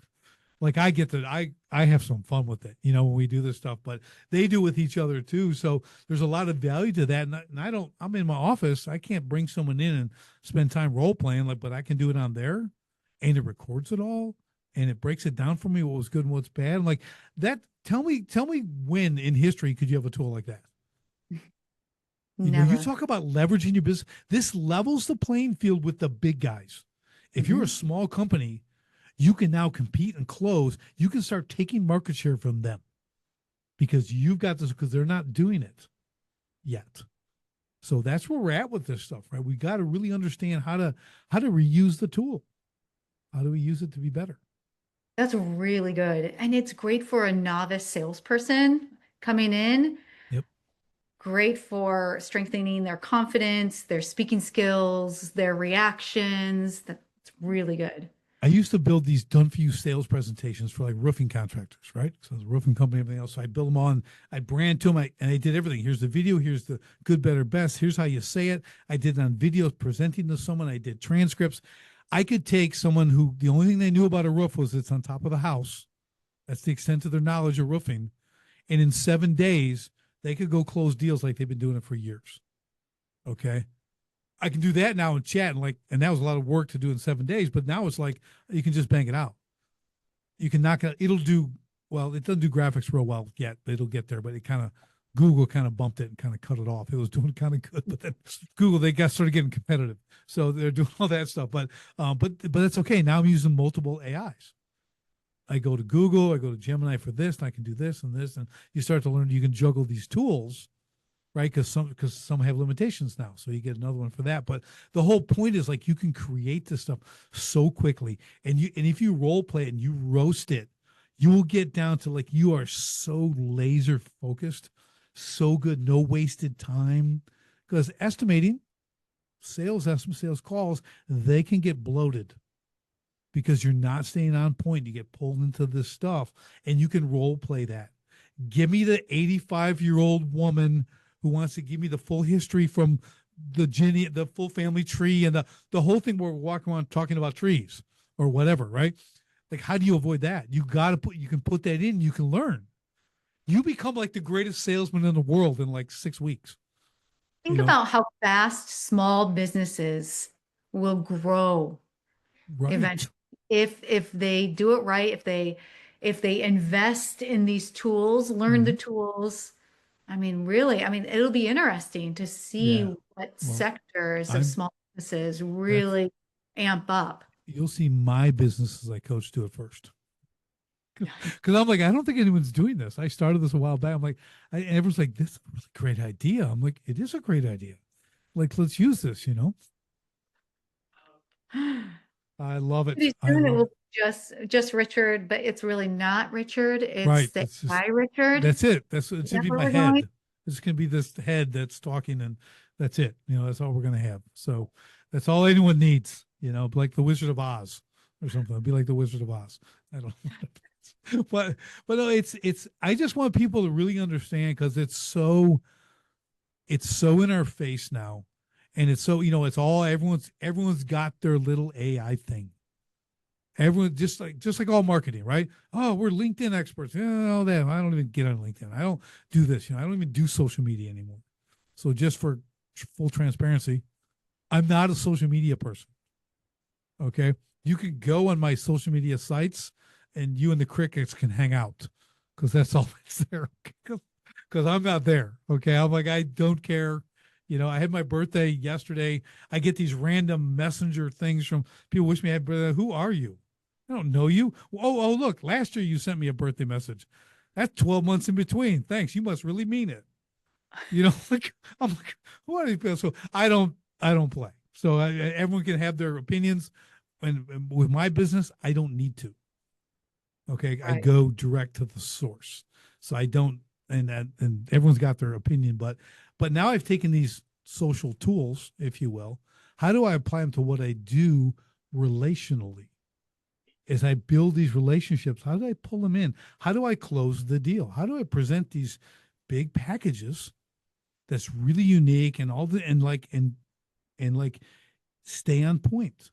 Speaker 2: Like I get to, I have some fun with it, you know, when we do this stuff, but they do with each other too. So there's a lot of value to that. And I don't, I'm in my office. I can't bring someone in and spend time role playing, like, but I can do it on there, and it records it all and it breaks it down for me what was good and what's bad. Like that. Tell me when in history could you have a tool like that? You know, you
Speaker 1: Never.
Speaker 2: talk about leveraging your business. This levels the playing field with the big guys. If you're a
Speaker 1: Mhm.
Speaker 2: small company, you can now compete and close. You can start taking market share from them because you've got this, because they're not doing it yet. So that's where we're at with this stuff, right? We got to really understand how to reuse the tool. How do we use it to be better?
Speaker 1: That's really good. And it's great for a novice salesperson coming in.
Speaker 2: Yep.
Speaker 1: Great for strengthening their confidence, their speaking skills, their reactions. That's really good.
Speaker 2: I used to build these done for you sales presentations for like roofing contractors, right? So it's a roofing company, everything else. So I build them on, I brand to them, and I did everything. Here's the video, here's the good, better, best. Here's how you say it. I did it on videos presenting to someone. I did transcripts. I could take someone who the only thing they knew about a roof was it's on top of the house. That's the extent of their knowledge of roofing. And in 7 days, they could go close deals like they've been doing it for years. Okay. I can do that now in chat, and like, and that was a lot of work to do in 7 days, but now it's like you can just bang it out. You can knock it. It'll do well. It doesn't do graphics real well yet. It'll get there, but it kind of Google kind of bumped it and kind of cut it off. It was doing kind of good, but then Google they got started getting competitive, so they're doing all that stuff. But it's okay. Now I'm using multiple AIs. I go to Google, I go to Gemini for this, and I can do this and this, and you start to learn you can juggle these tools, right? Because some have limitations now, so you get another one for that. But the whole point is like you can create this stuff so quickly, and if you role play it and you roast it, you will get down to like you are so laser focused, so good, no wasted time. Because estimating, sales estimates, sales calls, they can get bloated because you're not staying on point. You get pulled into this stuff, and you can role play that. Give me the 85-year-old woman who wants to give me the full history from the full family tree, and the whole thing where we're walking around talking about trees or whatever, right? Like, how do you avoid that? You can put that in, you can learn. You become like the greatest salesman in the world in like 6 weeks, you
Speaker 1: Think
Speaker 2: know?
Speaker 1: about how fast small businesses will grow
Speaker 2: Right.
Speaker 1: eventually if they do it right, if they invest in these tools, learn the
Speaker 2: Mhm.
Speaker 1: tools. I mean, really, I mean, it'll be interesting to see
Speaker 2: Yeah.
Speaker 1: what
Speaker 2: Well,
Speaker 1: sectors of
Speaker 2: I'm
Speaker 1: small businesses
Speaker 2: that's
Speaker 1: really amp up.
Speaker 2: you'll see my business as I coach do it first. Because I'm like, I don't think anyone's doing this. I started this a while back. I'm like, and everyone's like, this is a really great idea. I'm like, it is a great idea. Like, let's use this, you know? I love it.
Speaker 1: Pretty
Speaker 2: I
Speaker 1: soon it
Speaker 2: love
Speaker 1: will
Speaker 2: it.
Speaker 1: be just Richard, but it's really not Richard. It's
Speaker 2: Right.
Speaker 1: the
Speaker 2: It's just,
Speaker 1: AI Richard.
Speaker 2: that's it. That's,
Speaker 1: Is
Speaker 2: it's going
Speaker 1: that
Speaker 2: to be
Speaker 1: where
Speaker 2: my
Speaker 1: we're going?
Speaker 2: head. It's going to be this head that's talking, and that's it. You know, that's all we're going to have. So that's all anyone needs, you know, like the Wizard of Oz or something. It'd be like the Wizard of Oz. I don't know. But no, I just want people to really understand because it's so in our face now. And it's so, it's all everyone's got their little AI thing. Everyone just like all marketing, right? Oh, we're LinkedIn experts. Yeah, all that. I don't even get on LinkedIn. I don't do this. I don't even do social media anymore. So just for full transparency, I'm not a social media person. Okay. You can go on my social media sites and you and the crickets can hang out because that's all that's there. Because I'm not there. Okay. I'm like, I don't care. I had my birthday yesterday. I get these random messenger things from people wish me happy birthday. Who are you? I don't know you. Oh, look, last year you sent me a birthday message. That's 12 months in between. Thanks. You must really mean it. Like I'm like, who are these people? So I don't play. So everyone can have their opinions. And with my business, I don't need to. Okay, I
Speaker 1: Right.
Speaker 2: go direct to the source. So I don't, and everyone's got their opinion, but now I've taken these social tools, if you will. How do I apply them to what I do relationally? As I build these relationships, how do I pull them in? How do I close the deal? How do I present these big packages that's really unique and all the and like stay on point?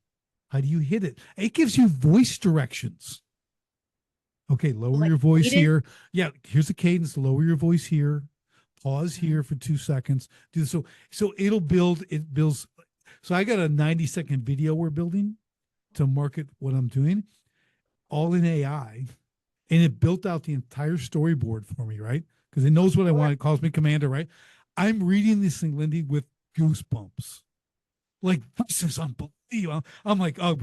Speaker 2: How do you hit it? It gives you voice directions. Okay, lower
Speaker 1: Like
Speaker 2: your voice
Speaker 1: cadence.
Speaker 2: here. Yeah, here's the cadence. Lower your voice here. Pause
Speaker 1: Mhm.
Speaker 2: here for 2 seconds. Do this. So it'll build. It builds. So I got a 90-second video we're building to market what I'm doing, all in AI, and it built out the entire storyboard for me, right? Because it knows what I
Speaker 1: Sure.
Speaker 2: want. It calls me commander, right? I'm reading this thing, Lindy, with goosebumps. Like this is unbelievable. I'm like, oh,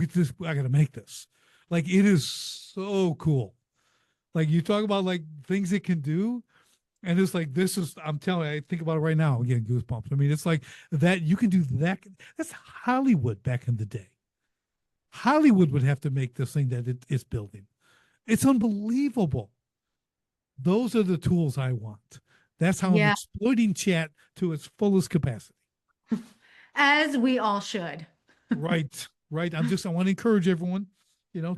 Speaker 2: I got to make this. Like it is so cool. Like you talk about like things it can do, and it's like this is. I'm telling you, I think about it right now. I'm getting goosebumps. I mean, it's like that. You can do that. That's Hollywood back in the day. Hollywood would have to make this thing that it's building. It's unbelievable. Those are the tools I want. That's how I'm
Speaker 1: Yeah,
Speaker 2: exploiting chat to its fullest capacity.
Speaker 1: as we all should.
Speaker 2: Right, right. I want to encourage everyone,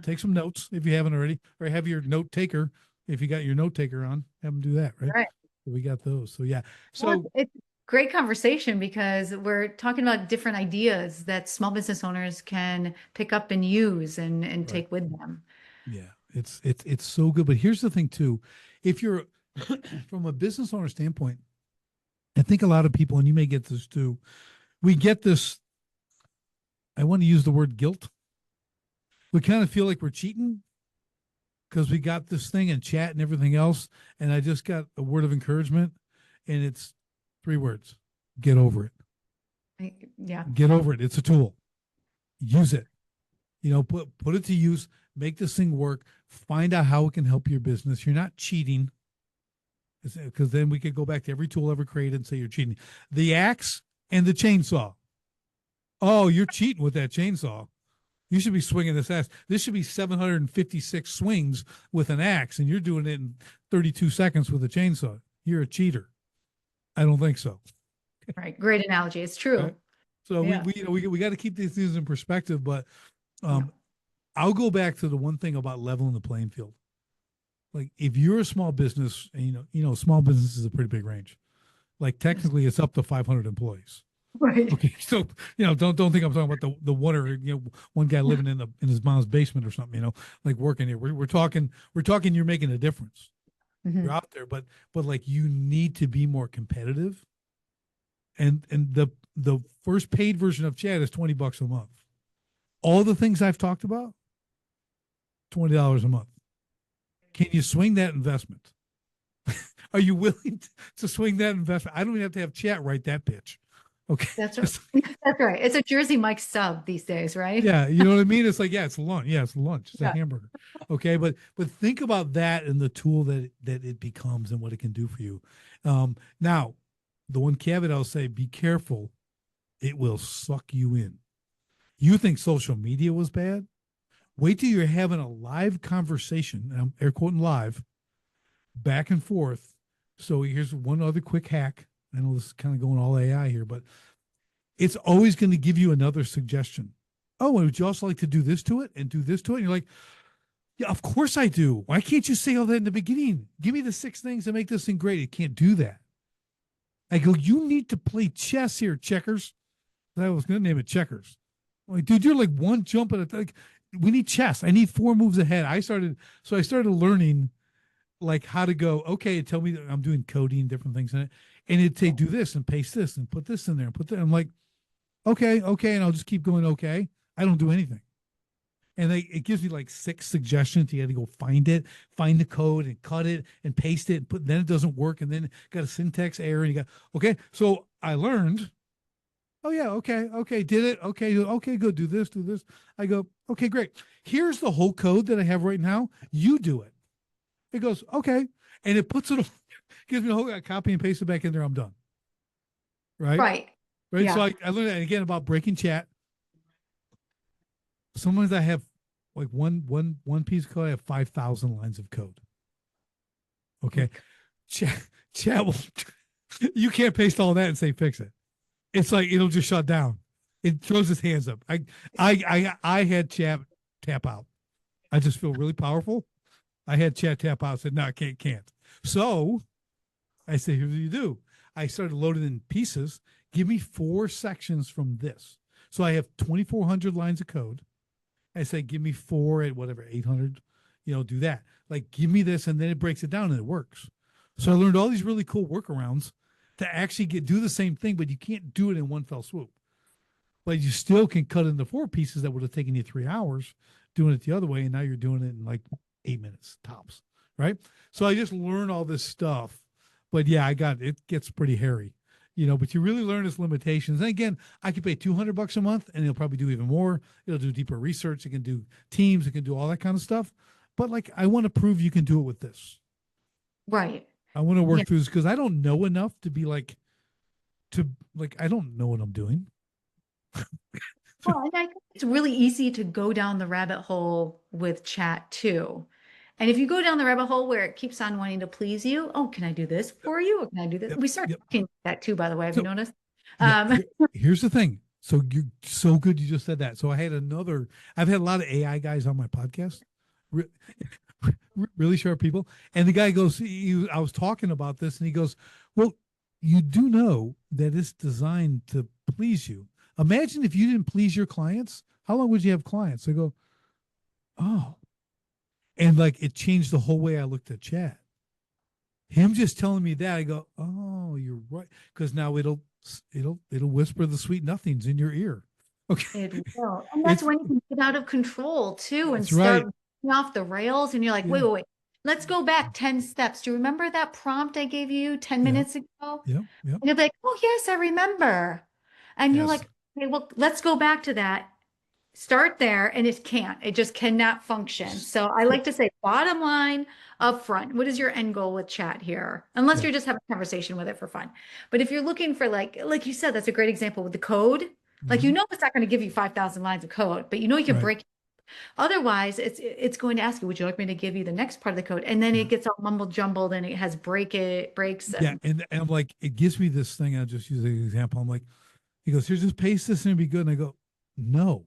Speaker 2: take some notes if you haven't already, or have your note taker. If you got your note taker on, have them do that, right?
Speaker 1: Right.
Speaker 2: So we got those. So yeah.
Speaker 1: Well,
Speaker 2: So
Speaker 1: it's great conversation because we're talking about different ideas that small business owners can pick up and use and
Speaker 2: right.
Speaker 1: take with them.
Speaker 2: Yeah. It's so good. But here's the thing too. If you're from a business owner standpoint, I think a lot of people, and you may get this too, we get this, I want to use the word guilt. We kind of feel like we're cheating because we got this thing and chat and everything else. And I just got a word of encouragement, and it's 3 words: get over it.
Speaker 1: Yeah,
Speaker 2: Get over it. It's a tool. Use it. Put it to use. Make this thing work. Find out how it can help your business. You're not cheating, because then we could go back to every tool ever created and say you're cheating. The axe and the chainsaw. Oh, you're cheating with that chainsaw. You should be swinging this axe. This should be 756 swings with an axe, and you're doing it in 32 seconds with a chainsaw. You're a cheater. I don't think so.
Speaker 1: right. Great analogy. It's
Speaker 2: Right?
Speaker 1: true.
Speaker 2: So we
Speaker 1: Yeah.
Speaker 2: we you know we got to keep these things in perspective. But
Speaker 1: Yeah.
Speaker 2: um, I'll go back to the one thing about leveling the playing field. Like if you're a small business, and small business is a pretty big range. Like
Speaker 1: Yes.
Speaker 2: technically, it's up to 500 employees.
Speaker 1: Right.
Speaker 2: Okay, so don't think I'm talking about the one, or one guy living in his mom's basement or something. Like working here. We're talking. You're making a difference. You're
Speaker 1: Mhm.
Speaker 2: out there, but like you need to be more competitive. And the first paid version of chat is $20 a month. All the things I've talked about, $20 a month. Can you swing that investment? Are you willing to swing that investment? I don't even have to have chat write that pitch. Okay.
Speaker 1: That's right. That's right. It's a Jersey Mike sub these days, right?
Speaker 2: Yeah, you know what I mean? It's like, yeah, it's lunch. Yeah, it's lunch. It's a
Speaker 1: Yeah.
Speaker 2: hamburger. Okay, but think about that and the tool that it becomes and what it can do for you. Now, the one caveat I'll say: be careful. It will suck you in. You think social media was bad? Wait till you're having a live conversation. And I'm air quoting live, back and forth. So here's one other quick hack. I know this is kind of going all AI here, but it's always going to give you another suggestion. Oh, and would you also like to do this to it and do this to it? And you're like, yeah, of course I do. Why can't you say all that in the beginning? Give me the 6 things that make this thing great. It can't do that. I go, you need to play chess here, checkers. I was going to name it checkers. I'm like, dude, you're like one jump at a like. We need chess. I need four moves ahead. I started learning like how to go. Okay, tell me that I'm doing coding, different things in it, and it'd say do this and paste this and put this in there and put that. I'm like, okay, okay, and I'll just keep going. Okay, I don't do anything. And it gives me like six suggestions. You got to go find it, find the code, and cut it and paste it. And put then it doesn't work, and then got a syntax error. And you got okay. So I learned. Oh yeah, okay, okay, did it. Okay, okay, good. Do this, do this. I go okay, great. Here's the whole code that I have right now. You do it. It goes okay, and it puts it. Gives me a whole I copy and paste it back in there. I'm done. Right,
Speaker 1: Right.
Speaker 2: right. So
Speaker 1: Yeah.
Speaker 2: I learned that again about breaking chat. Sometimes I have like one piece of code. I have 5,000 lines of code. Okay, chat will. You can't paste all that and say fix it. It's like it'll just shut down. It throws its hands up. I had chat tap out. I just feel really powerful. I had chat tap out. Said no, I can't. So I said, here's what you do. I started loading in pieces. Give me four sections from this. So I have 2,400 lines of code. I say, give me four at whatever, 800, do that. Like, give me this, and then it breaks it down and it works. So I learned all these really cool workarounds to actually do the same thing, but you can't do it in one fell swoop. But you still can cut into four pieces that would have taken you 3 hours doing it the other way, and now you're doing it in like 8 minutes tops, right? So I just learned all this stuff. But yeah, it gets pretty hairy, but you really learn its limitations. And again, I could pay $200 a month and it'll probably do even more. It'll do deeper research. It can do teams. It can do all that kind of stuff. But like, I want to prove you can do it with this.
Speaker 1: Right.
Speaker 2: I want to
Speaker 1: Yeah.
Speaker 2: work through this because I don't know enough to be like, I don't know what I'm doing.
Speaker 1: Well, and I think it's really easy to go down the rabbit hole with chat too. And if you go down the rabbit hole where it keeps on wanting to please you, oh, can I do this for you? Or can I do this?
Speaker 2: Yep.
Speaker 1: We start
Speaker 2: Yep.
Speaker 1: talking that too, by the way. Have you
Speaker 2: So
Speaker 1: noticed?
Speaker 2: yeah,
Speaker 1: Um,
Speaker 2: here's the thing. So you're so good. You just said that. So I've had a lot of AI guys on my podcast. Re- really sharp people. And the guy goes, I was talking about this, and he goes, well, you do know that it's designed to please you. Imagine if you didn't please your clients, how long would you have clients? I go, oh. And like it changed the whole way I looked at chat. Him just telling me that, I go, oh, you're right. Because now it'll whisper the sweet nothings in your ear. Okay.
Speaker 1: it will. And that's
Speaker 2: It's
Speaker 1: when you can get out of control too and
Speaker 2: that's
Speaker 1: start
Speaker 2: right.
Speaker 1: off the rails. And you're like,
Speaker 2: Yeah.
Speaker 1: wait, wait, wait. Let's go back 10 steps. Do you remember that prompt I gave you 10
Speaker 2: Yeah.
Speaker 1: minutes ago?
Speaker 2: Yeah. Yeah.
Speaker 1: And you'll be like, oh, yes, I remember. And you're
Speaker 2: Yes.
Speaker 1: like, okay, well, let's go back to that. Start there, and it can't. It just cannot function. So I
Speaker 2: So
Speaker 1: like to say, bottom line up front, what is your end goal with chat here? Unless
Speaker 2: yeah.
Speaker 1: you're just having a conversation with it for fun. But if you're looking for like you said, that's a great example with the code. Like
Speaker 2: Hmm.
Speaker 1: it's not going to give you 5,000 lines of code, but you can
Speaker 2: Right.
Speaker 1: break. Otherwise, it's going to ask you, would you like me to give you the next part of the code? And then
Speaker 2: Yeah.
Speaker 1: it gets all mumbled jumbled and it has breaks
Speaker 2: Yeah.
Speaker 1: and
Speaker 2: And I'm like, it gives me this thing. I'll just use an example. I'm like, he goes, here, just paste this and it'll be good. And I go, no,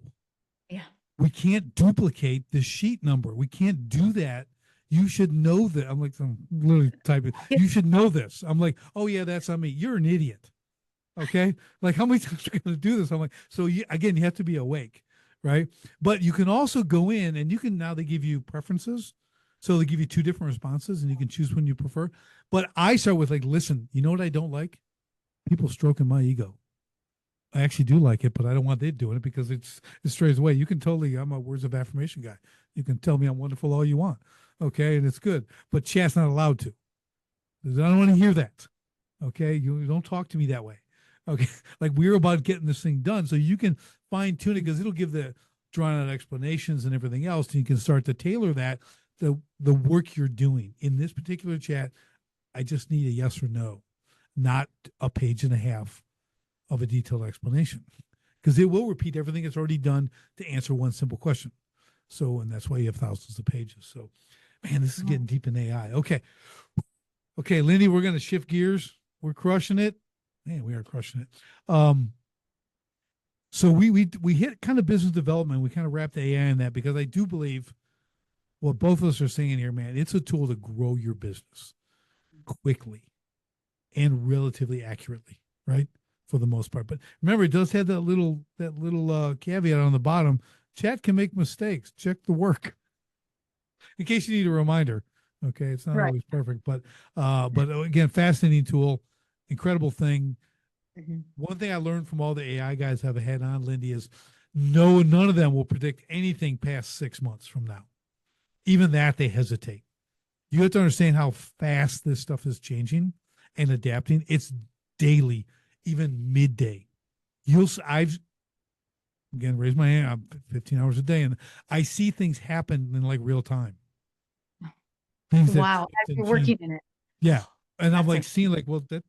Speaker 1: yeah.
Speaker 2: we can't duplicate the sheet number. We can't do that. You should know that. I'm like, I'm literally typing, you should know this. I'm like, oh yeah, that's on me. You're an idiot. Okay. Like how many times are we going to do this? I'm like, so again, you have to be awake. Right. But you can also go in and now they give you preferences. So they give you two different responses and you can choose one you prefer. But I start with like, listen, you know what I don't like? People stroking my ego. I actually do like it, but I don't want they doing it because it strays away. You can totally, I'm a words of affirmation guy. You can tell me I'm wonderful all you want. Okay. And it's good. But chat's not allowed to. I don't want to hear that. Okay. You don't talk to me that way. Okay. Like we're about getting this thing done. So you can fine tune it because it'll give the drawn out explanations and everything else. And you can start to tailor that the work you're doing in this particular chat. I just need a yes or no, not a page and a half of a detailed explanation because it will repeat everything that's already done to answer one simple question. So, and that's why you have thousands of pages. So, man, this is getting deep in AI. Okay. Okay, Lindy, we're going to shift gears. We're crushing it. Man, we are crushing it. So we hit kind of business development. We kind of wrapped AI in that because I do believe what both of us are saying here, man, it's a tool to grow your business quickly and relatively accurately, right? for the most part. But remember, it does have that little caveat on the bottom. Chat can make mistakes. Check the work in case you need a reminder. Okay, it's not
Speaker 1: Right.
Speaker 2: always perfect, but again, fascinating tool, incredible thing.
Speaker 1: Mhm.
Speaker 2: One thing I learned from all the AI guys I've had on, Lindy, is no, none of them will predict anything past 6 months from now. Even that they hesitate. You have to understand how fast this stuff is changing and adapting. It's daily, even midday. I've again raised my hand. I'm 15 hours a day, and I see things happen in like real time. Things that
Speaker 1: Wow.
Speaker 2: shift
Speaker 1: As
Speaker 2: and
Speaker 1: you're
Speaker 2: change.
Speaker 1: working in it.
Speaker 2: Yeah, and I'm
Speaker 1: That's
Speaker 2: like
Speaker 1: it.
Speaker 2: seeing like, well, that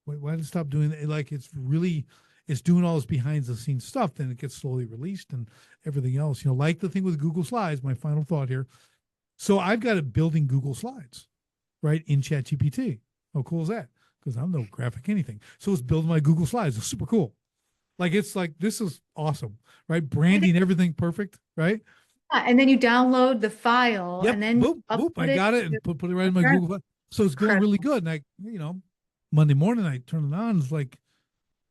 Speaker 2: why did it stop doing that? Like it's doing all this behind the scenes stuff. Then it gets slowly released and everything else. Like the thing with Google Slides. My final thought here. So I've got it building Google Slides, right, in ChatGPT. How cool is that? Because I'm no graphic anything. So it's building my Google Slides. It's super cool. Like it's like this is awesome, right?
Speaker 1: And then,
Speaker 2: Branding everything perfect, right?
Speaker 1: yeah, and then you download the file
Speaker 2: Yep.
Speaker 1: and then
Speaker 2: Boop, boop. I
Speaker 1: upload it
Speaker 2: got it
Speaker 1: to
Speaker 2: and put it right in my
Speaker 1: apparently
Speaker 2: Google. So it's going really
Speaker 1: incredible.
Speaker 2: good. And Monday morning I turn it on. It's like,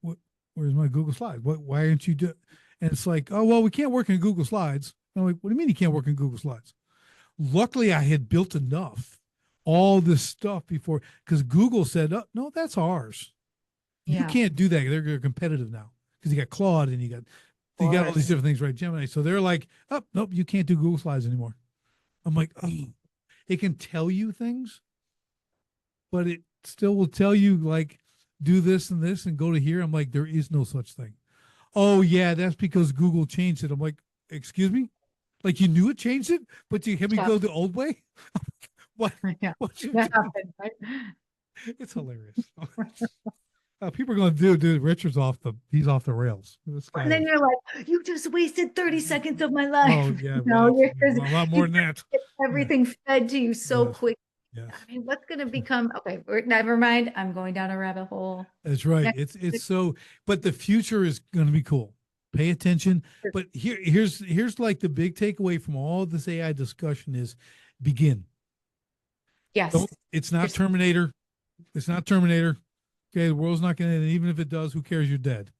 Speaker 2: what? Where's my Google Slides? Why aren't you doing? And it's like, oh well, we can't work in Google Slides. I'm like, what do you mean you can't work in Google Slides? Luckily, I had built enough, all this stuff before, because Google said, oh, no, that's ours. You
Speaker 1: Yeah, of
Speaker 2: can't do that. They're competitive now because you got Claude and you got all these
Speaker 1: course.
Speaker 2: different things, right? Gemini. So they're like, oh, nope, you can't do Google Slides anymore. I'm like, oh, it can tell you things, but it still will tell you like do this and go to here. I'm like, there is no such thing. Oh yeah, that's because Google changed it. I'm like, excuse me? Like you knew it changed it, but you have me
Speaker 1: Yeah,
Speaker 2: go the old way? What
Speaker 1: yeah.
Speaker 2: what you
Speaker 1: That
Speaker 2: doing?
Speaker 1: happened, right?
Speaker 2: It's hilarious. People are going, dude, Richard's he's off the rails. This guy
Speaker 1: And then
Speaker 2: is.
Speaker 1: you're like, you just wasted 30 seconds of my life.
Speaker 2: Oh yeah, well,
Speaker 1: You're
Speaker 2: absolutely.
Speaker 1: just,
Speaker 2: A lot more
Speaker 1: you
Speaker 2: than that.
Speaker 1: get
Speaker 2: Yeah.
Speaker 1: everything fed to you so
Speaker 2: Yes.
Speaker 1: quick. I
Speaker 2: Yes.
Speaker 1: mean, what's going to become, okay, never mind. I'm going down a rabbit hole.
Speaker 2: That's right.
Speaker 1: Next,
Speaker 2: It's so, but the future is going to be cool. Pay attention. But here's like the big takeaway from all this AI discussion is begin.
Speaker 1: yes.
Speaker 2: Don't. It's not
Speaker 1: Here's-
Speaker 2: Terminator. It's not Terminator. Okay, the world's not going to end. Even if it does, who cares? You're dead.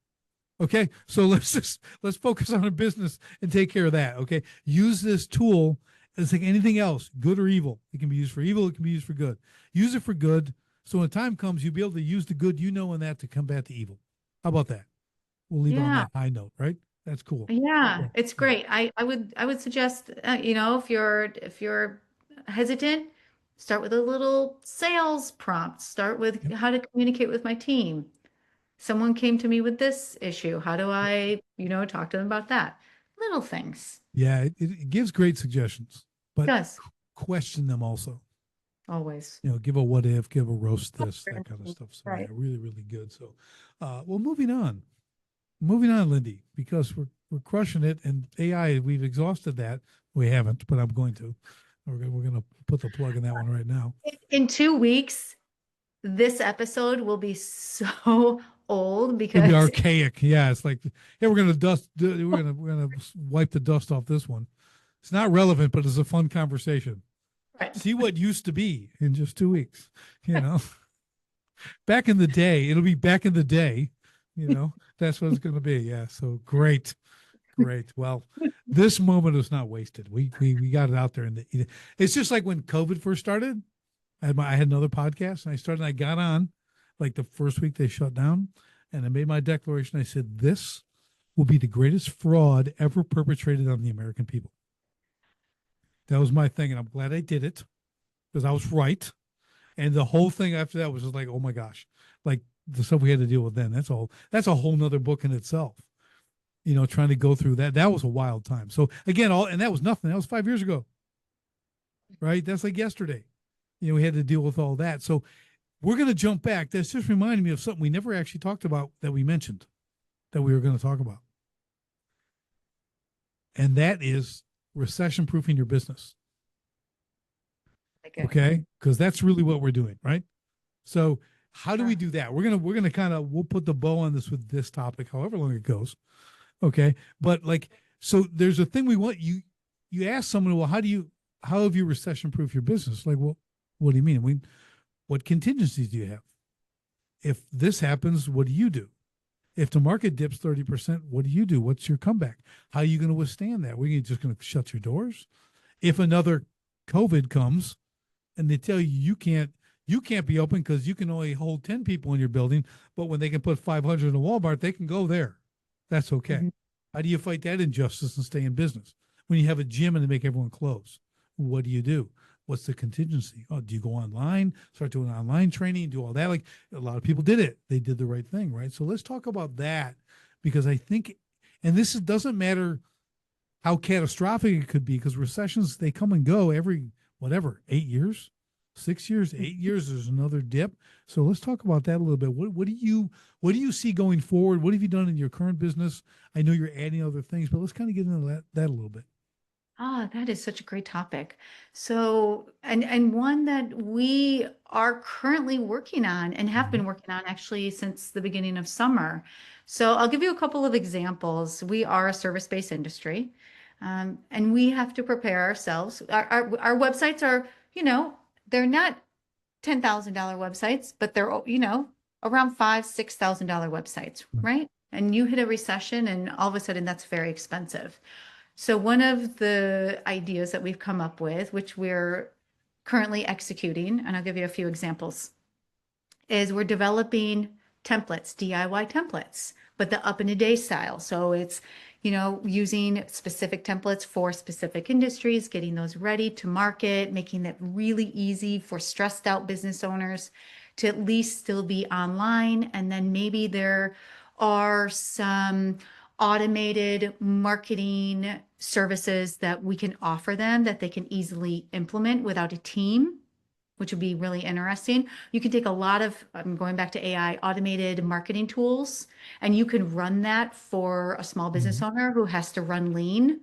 Speaker 2: Okay, so let's focus on our business and take care of that. Okay, use this tool as like anything else, good or evil. It can be used for evil. It can be used for good. Use it for good. So when time comes, you'll be able to use the good you know in that to combat the evil. How about that? We'll leave it on
Speaker 1: Yeah.
Speaker 2: that high note, right? That's cool.
Speaker 1: Yeah,
Speaker 2: Cool.
Speaker 1: it's
Speaker 2: Yeah.
Speaker 1: great. I would suggest if you're hesitant, start with a little sales prompt. Start with
Speaker 2: Yep.
Speaker 1: how to communicate with my team. Someone came to me with this issue. How do I, talk to them about that? Little things.
Speaker 2: Yeah. It gives great suggestions, but
Speaker 1: Does
Speaker 2: question them also.
Speaker 1: always.
Speaker 2: Give a what if, give a roast this, that kind of stuff. So yeah,
Speaker 1: Right.
Speaker 2: really, really good. So, well, moving on, Lindy, because we're crushing it, and AI, we've exhausted that. We haven't, but I'm going to. We're gonna put the plug in that one right now.
Speaker 1: In 2 weeks, this episode will be so old
Speaker 2: It'll be
Speaker 1: because
Speaker 2: archaic. Yeah, it's like, yeah, we're gonna wipe the dust off this one. It's not relevant, but it's a fun conversation.
Speaker 1: right.
Speaker 2: See what used to be in just 2 weeks. You know, back in the day, it'll be back in the day. That's what it's going to be. Yeah. So great. Great. Well, this moment is not wasted. We got it out there, and it's just like when COVID first started. I had another podcast, and I got on like the first week they shut down, and I made my declaration. I said, "This will be the greatest fraud ever perpetrated on the American people." That was my thing, and I'm glad I did it because I was right. And the whole thing after that was just like, oh my gosh, like the stuff we had to deal with then. That's a whole nother book in itself. Trying to go through that. That was a wild time. So again, and that was nothing. That was 5 years ago, right? That's like yesterday. We had to deal with all that. So we're going to jump back. That's just reminding me of something we never actually talked about that we mentioned that we were going to talk about. And that is recession proofing your business.
Speaker 1: Okay.
Speaker 2: Okay. Because that's really what we're doing, right? So how do we
Speaker 1: Sure.
Speaker 2: do that? We're gonna kind of we'll put the bow on this with this topic, however long it goes. Okay. But like, so there's a thing we want you ask someone, well, how have you recession proof your business? Like, well, what do you mean? What contingencies do you have? If this happens, what do you do? If the market dips 30%, what do? What's your comeback? How are you going to withstand that? Were you just going to shut your doors? If another COVID comes and they tell you you can't be open because you can only hold 10 people in your building, but when they can put 500 in a Walmart, they can go there. That's okay.
Speaker 1: Mhm.
Speaker 2: How do you fight that injustice and stay in business? When you have a gym and they make everyone close, what do? What's the contingency? Oh, do you go online, start doing online training, do all that? Like a lot of people did it. They did the right thing, right? So let's talk about that because I think, and doesn't matter how catastrophic it could be because recessions, they come and go every, whatever, 8 years, 6 years, 8 years, there's another dip. So let's talk about that a little bit. What do you see going forward? What have you done in your current business? I know you're adding other things, but let's kind of get into that a little bit.
Speaker 1: Ah, that is such a great topic. So, and one that we are currently working on and have
Speaker 2: Mhm.
Speaker 1: been working on actually since the beginning of summer. So, I'll give you a couple of examples. We are a service-based industry, and we have to prepare ourselves. Our websites are, they're not $10,000 websites, but they're, around $5,000, $6,000 websites,
Speaker 2: Right.
Speaker 1: right? And you hit a recession, and all of a sudden that's very expensive. So one of the ideas that we've come up with, which we're currently executing, and I'll give you a few examples, is we're developing templates, DIY templates, but the up in a day style. So it's, using specific templates for specific industries, getting those ready to market, making that really easy for stressed out business owners to at least still be online. And then maybe there are some automated marketing services that we can offer them that they can easily implement without a team, which would be really interesting. You can take a lot of, I'm going back to AI, automated marketing tools, and you can run that for a small business
Speaker 2: Mhm.
Speaker 1: owner who has to run lean,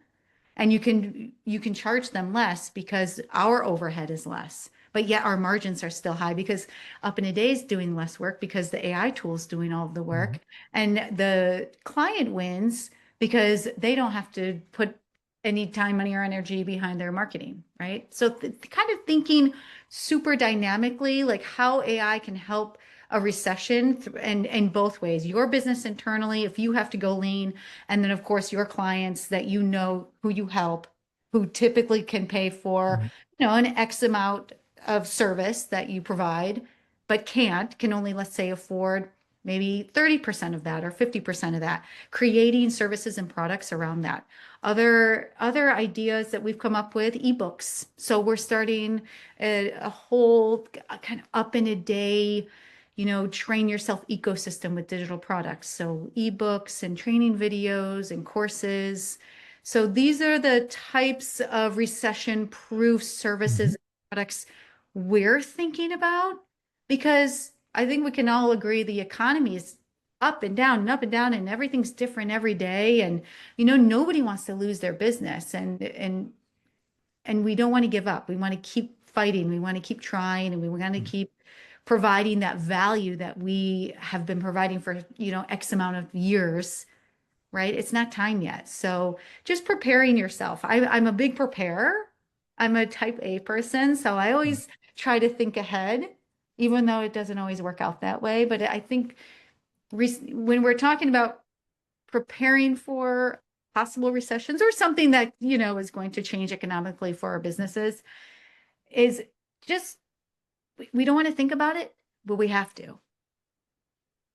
Speaker 1: and you can charge them less because our overhead is less, but yet our margins are still high because up in a day is doing less work because the AI tool is doing all of the
Speaker 2: Mhm.
Speaker 1: work, and the client wins because they don't have to put any time, money, or energy behind their marketing, right? So kind of thinking super dynamically, like how AI can help a recession and both ways, your business internally, if you have to go lean, and then, of course, your clients that who you help, who typically can pay for,
Speaker 2: Right.
Speaker 1: an X amount of service that you provide, but can only, let's say, afford maybe 30% of that or 50% of that, creating services and products around that. Other ideas that we've come up with, ebooks. So we're starting a whole kind of up in a day, train yourself ecosystem with digital products. So ebooks and training videos and courses. So these are the types of recession-proof services
Speaker 2: Mhm.
Speaker 1: and products we're thinking about because I think we can all agree the economy is up and down and up and down and everything's different every day. And, nobody wants to lose their business and we don't want to give up. We want to keep fighting. We want to keep trying and we want to
Speaker 2: Right.
Speaker 1: keep providing that value that we have been providing for, X amount of years, right? It's not time yet. So just preparing yourself. I'm a big preparer. I'm a type A person. So I
Speaker 2: Right.
Speaker 1: always try to think ahead, even though it doesn't always work out that way. But I think when we're talking about preparing for possible recessions or something that, is going to change economically for our businesses, is just we don't want to think about it, but we have to.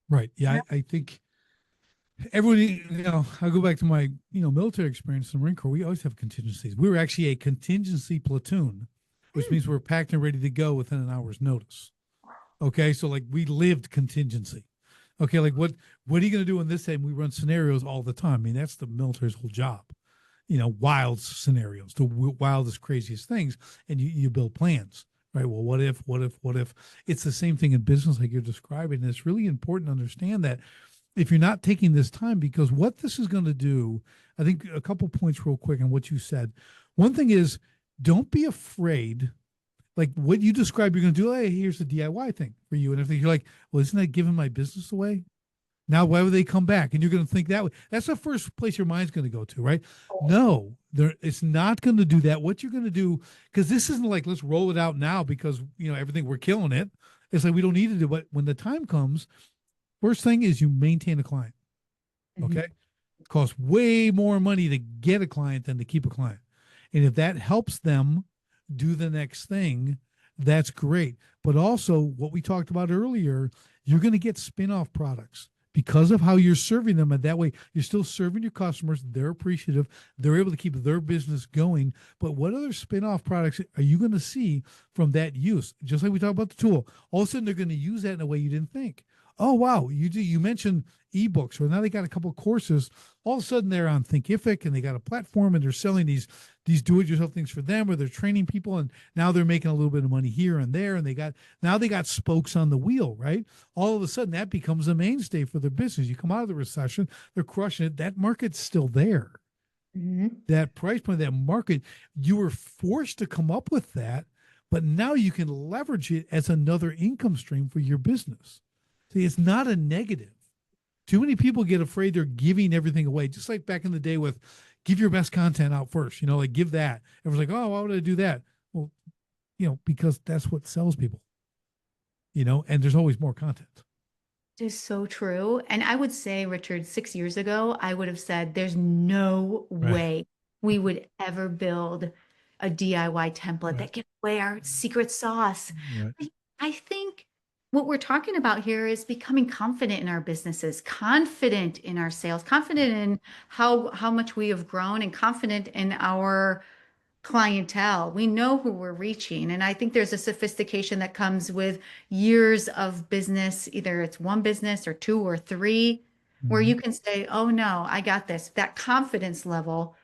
Speaker 2: Right. Yeah,
Speaker 1: Yeah.
Speaker 2: I think everybody, I go back to my, military experience in the Marine Corps. We always have contingencies. We were actually a contingency platoon, which
Speaker 1: Hmm.
Speaker 2: means we're packed and ready to go within an hour's notice. Okay. So like we lived contingency. Okay. Like what are you going to do in this time? We run scenarios all the time. I mean, that's the military's whole job, wild scenarios, the wildest, craziest things. And you build plans, right? Well, what if it's the same thing in business, like you're describing. And it's really important to understand that if you're not taking this time, because what this is going to do, I think a couple points real quick on what you said. One thing is, don't be afraid. Like what you described, you're going to do. Hey, here's the DIY thing for you, and if you're like, well, isn't that giving my business away? Now, why would they come back? And you're going to think that way. That's the first place your mind's going to go to, right? No, it's not going to do that. What you're going to do, because this isn't like let's roll it out now because everything we're killing it. It's like we don't need to do. But when the time comes, first thing is you maintain a client.
Speaker 1: Mhm.
Speaker 2: Okay. It costs way more money to get a client than to keep a client. And if that helps them do the next thing, that's great. But also, what we talked about earlier, you're going to get spin off products because of how you're serving them. And that way, you're still serving your customers. They're appreciative. They're able to keep their business going. But what other spin off products are you going to see from that use? Just like we talked about the tool, all of a sudden, they're going to use that in a way you didn't think. Oh, wow. You mentioned ebooks, or now they got a couple of courses. All of a sudden, they're on Thinkific and they got a platform and they're selling these do-it-yourself things for them, or they're training people, and now they're making a little bit of money here and there, and they got spokes on the wheel, right? All of a sudden that becomes a mainstay for their business. You come out of the recession, they're crushing it. That market's still there.
Speaker 1: Mhm.
Speaker 2: That price point, that market, you were forced to come up with that, but now you can leverage it as another income stream for your business. See, it's not a negative. Too many people get afraid they're giving everything away, just like back in the day with give your best content out first, like give that. Everyone's like, oh, why would I do that? Well, because that's what sells people, and there's always more content.
Speaker 1: It is so true. And I would say, Richard, 6 years ago, I would have said there's no
Speaker 2: Right.
Speaker 1: way we would ever build a DIY template
Speaker 2: Right.
Speaker 1: that gives away our secret sauce.
Speaker 2: Right.
Speaker 1: I think what we're talking about here is becoming confident in our businesses, confident in our sales, confident in how much we have grown, and confident in our clientele. We know who we're reaching. And I think there's a sophistication that comes with years of business, either it's one business or two or three, where
Speaker 2: Mhm.
Speaker 1: you can say, oh no, I got this. That confidence level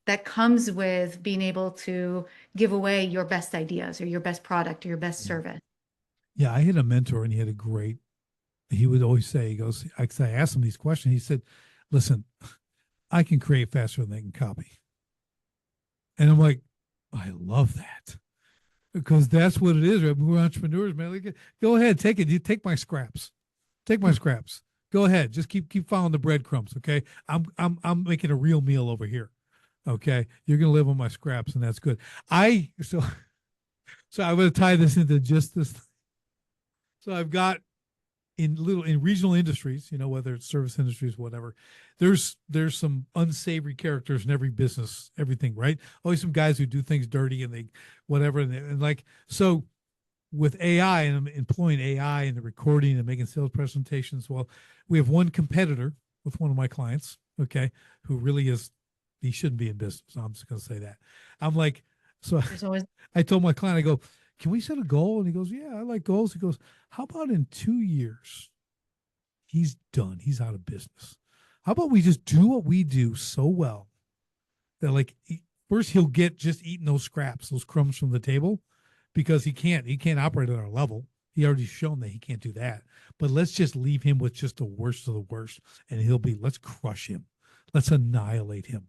Speaker 1: that comes with being able to give away your best ideas or your best product or your best service.
Speaker 2: Yeah, I had a mentor, and he would always say, he goes, I asked him these questions. He said, listen, I can create faster than they can copy. And I'm like, I love that, because that's what it is, right? We're entrepreneurs, man. Like, go ahead, take it. You take my scraps. Take my scraps. Go ahead. Just keep following the breadcrumbs. Okay. I'm making a real meal over here. Okay. You're gonna live on my scraps, and that's good. I so I'm gonna tie this into just this. So I've got in regional industries, whether it's service industries, whatever, there's some unsavory characters in every business, everything, right? Always some guys who do things dirty, and they whatever, and like, so with AI, and I'm employing AI in the recording and making sales presentations. Well, we have one competitor with one of my clients, okay, who really is, he shouldn't be in business. I'm just going to say that. I'm like, so
Speaker 1: There's always,
Speaker 2: I told my client, I go, can we set a goal? And he goes, yeah, I like goals. He goes, how about in 2 years, he's done, he's out of business. How about we just do what we do so well that, like, first he'll get just eating those scraps, those crumbs from the table, because he can't operate at our level. He already shown that he can't do that. But let's just leave him with just the worst of the worst, and let's crush him, let's annihilate him.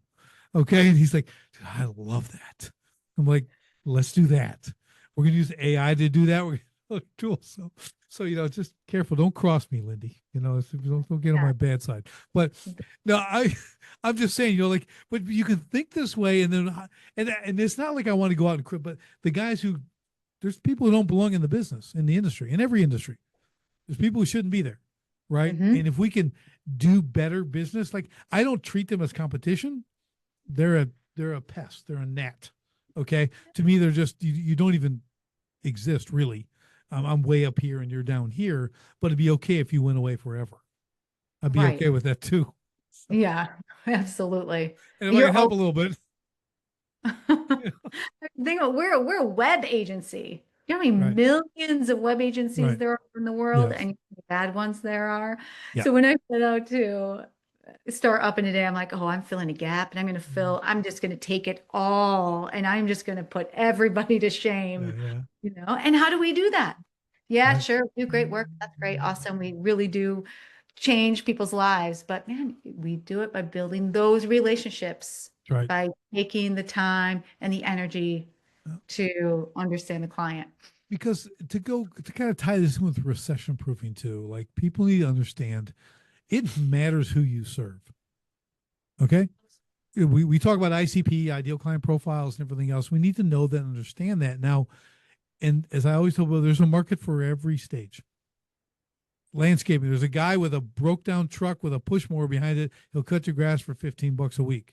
Speaker 2: Okay. And he's like, I love that. I'm like, let's do that. We're gonna use AI to do that. We're tool. So just careful. Don't cross me, Lindy. Don't get on
Speaker 1: yeah.
Speaker 2: my bad side. But no, I'm just saying, like, but you can think this way, and then and it's not like I want to go out and quit, but the guys who there's people who don't belong in the business, in the industry, in every industry. There's people who shouldn't be there, right?
Speaker 1: Mhm.
Speaker 2: And if we can do better business, like, I don't treat them as competition. They're a pest. They're a gnat. Okay. To me, they're just you don't even exist really. I'm way up here and you're down here, but it'd be okay if you went away forever. I'd be
Speaker 1: Right.
Speaker 2: okay with that too. So,
Speaker 1: Yeah, absolutely.
Speaker 2: and if I can
Speaker 1: You're
Speaker 2: help a little bit,
Speaker 1: we're a web agency. You know how many
Speaker 2: right,
Speaker 1: millions of web agencies
Speaker 2: right,
Speaker 1: there are in the world,
Speaker 2: yes,
Speaker 1: and the bad ones there are.
Speaker 2: yeah,
Speaker 1: So when I set out to start up in a day, I'm like, oh, I'm filling a gap, and I'm just going to take it all, and I'm just going to put everybody to
Speaker 2: yeah,
Speaker 1: shame,
Speaker 2: yeah,
Speaker 1: And how do we do that? Yeah,
Speaker 2: right,
Speaker 1: sure, we do great work. That's great, awesome. We really do change people's lives, but man, we do it by building those relationships,
Speaker 2: right.
Speaker 1: by taking the time and the energy to understand the client.
Speaker 2: Because to kind of tie this in with recession proofing too, like, people need to understand it matters who you serve. Okay. We talk about ICP, ideal client profiles, and everything else. We need to know that and understand that now. And as I always tell people, there's a market for every stage. Landscaping. There's a guy with a broke down truck with a push mower behind it. He'll cut your grass for $15 a week.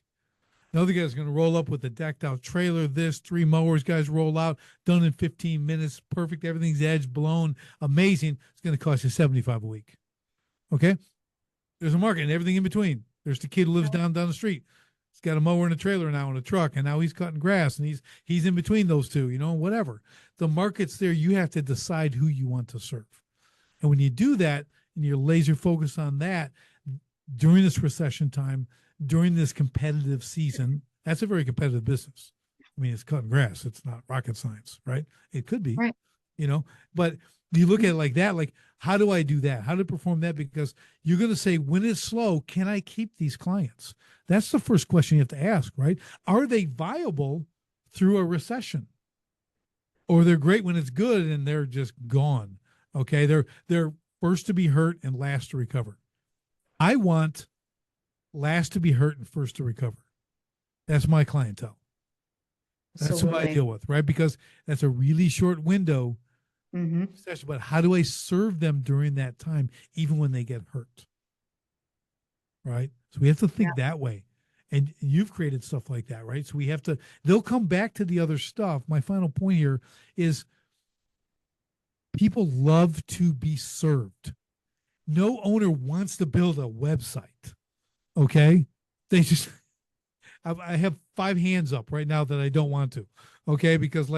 Speaker 2: Another guy's going to roll up with a decked out trailer. This 3 mowers, guys roll out, done in 15 minutes. Perfect. Everything's edge blown. Amazing. It's going to cost you 75 a week. Okay. There's a market and everything in between. There's the kid who lives down the street. He's got a mower and a trailer now and a truck, and now he's cutting grass, and he's in between those two, whatever. The market's there. You have to decide who you want to serve. And when you do that and you're laser focused on that during this recession time, during this competitive season, that's a very competitive business. I mean, it's cutting grass. It's not rocket science, right? It could be,
Speaker 1: Right.
Speaker 2: But you look at it like that, like, how do I do that? How to perform that? Because you're going to say, when it's slow, can I keep these clients? That's the first question you have to ask, right? Are they viable through a recession? Or they're great when it's good and they're just gone. Okay. They're first to be hurt and last to recover. I want last to be hurt and first to recover. That's my clientele. That's who I deal with, right? Because that's a really short window.
Speaker 1: Mm-hmm.
Speaker 2: But how do I serve them during that time, even when they get hurt? Right. So we have to think that way. And you've created stuff like that, right? So they'll come back to the other stuff. My final point here is people love to be served. No owner wants to build a website. Okay. They just, I have 5 hands up right now that I don't want to. Okay. Because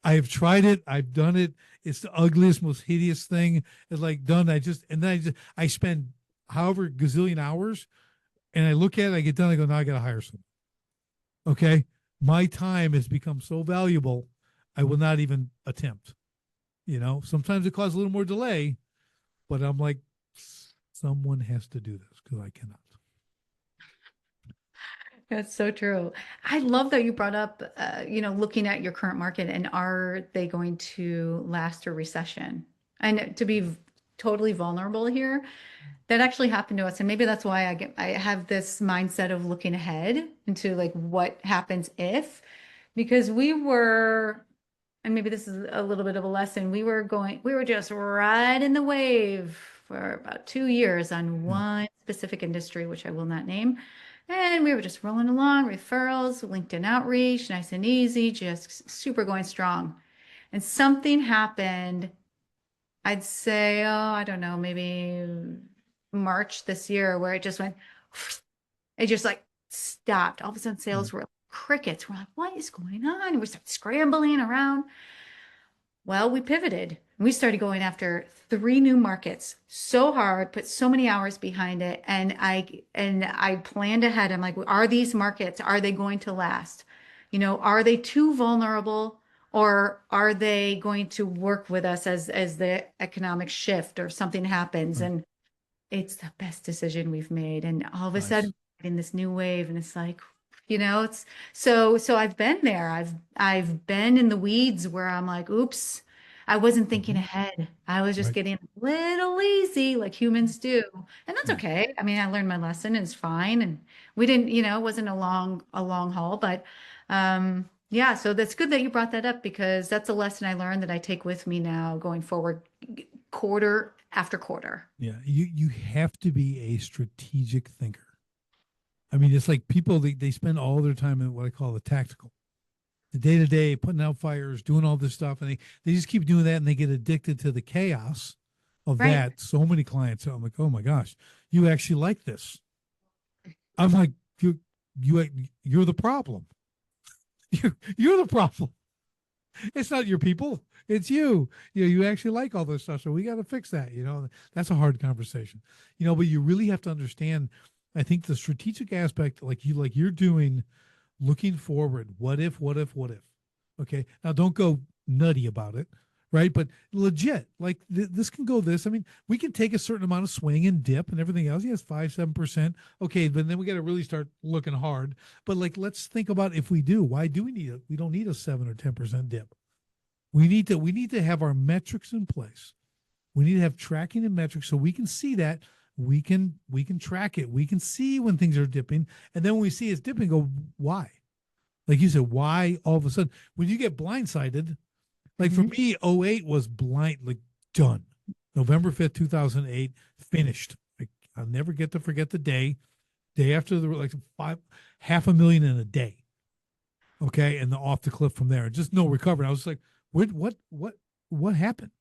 Speaker 2: I've tried it. I've done it. It's the ugliest, most hideous thing. It's like done. I spend however gazillion hours and I look at it, I get done. I go, now I got to hire someone. Okay. My time has become so valuable. I will not even attempt, sometimes it causes a little more delay, but I'm like, someone has to do this because I cannot.
Speaker 1: That's so true. I love that you brought up, looking at your current market and are they going to last a recession? And to be totally vulnerable here, that actually happened to us. And maybe that's why I have this mindset of looking ahead into like what happens if, because and maybe this is a little bit of a lesson. We were just riding the wave for about 2 years on one specific industry, which I will not name. And we were just rolling along, referrals, LinkedIn outreach, nice and easy, just super going strong. And something happened, I'd say, I don't know, maybe March this year, where it just like stopped. All of a sudden sales were like crickets. We're like, what is going on? And we started scrambling around. Well, we pivoted. We started going after 3 new markets so hard, put so many hours behind it. And I planned ahead. I'm like, are these markets, are they going to last? Are they too vulnerable, or are they going to work with us as the economic shift or something happens?
Speaker 2: Right.
Speaker 1: And it's the best decision we've made. And all of a
Speaker 2: Nice.
Speaker 1: sudden in this new wave, and it's like, it's so I've been there. I've been in the weeds where I'm like, oops, I wasn't thinking ahead. I was just
Speaker 2: Right.
Speaker 1: getting a little lazy like humans do. And that's
Speaker 2: Yeah.
Speaker 1: okay. I mean, I learned my lesson, it's fine. And we didn't, it wasn't a long haul, but yeah, so that's good that you brought that up, because that's a lesson I learned that I take with me now going forward, quarter after quarter.
Speaker 2: Yeah. You have to be a strategic thinker. I mean, it's like people, they spend all their time in what I call the tactical, the day to day, putting out fires, doing all this stuff. And they just keep doing that, and they get addicted to the chaos of
Speaker 1: Right.
Speaker 2: that. So many clients, I'm like, oh my gosh, you actually like this. I'm like, you're the problem. You're the problem. It's not your people. It's you. You actually like all this stuff. So we got to fix that. That's a hard conversation, but you really have to understand, I think, the strategic aspect, like you're doing, looking forward. What if? Okay. Now don't go nutty about it, right? But legit, like this can go this. I mean, we can take a certain amount of swing and dip and everything else. Yes, 5-7%. Okay, but then we got to really start looking hard. But like, let's think about, if we do, why do we need it? We don't need a 7 or 10% dip. We need to have our metrics in place. We need to have tracking and metrics so we can see that. We can track it. We can see when things are dipping. And then when we see it's dipping, go, why? Like you said, why all of a sudden? When you get blindsided, like for me, '08 was blind, like done. November 5th, 2008, finished. I'll never get to forget the day after the like five, 500,000 in a day. Okay. And the off the cliff from there, just no recovery. I was like, what happened?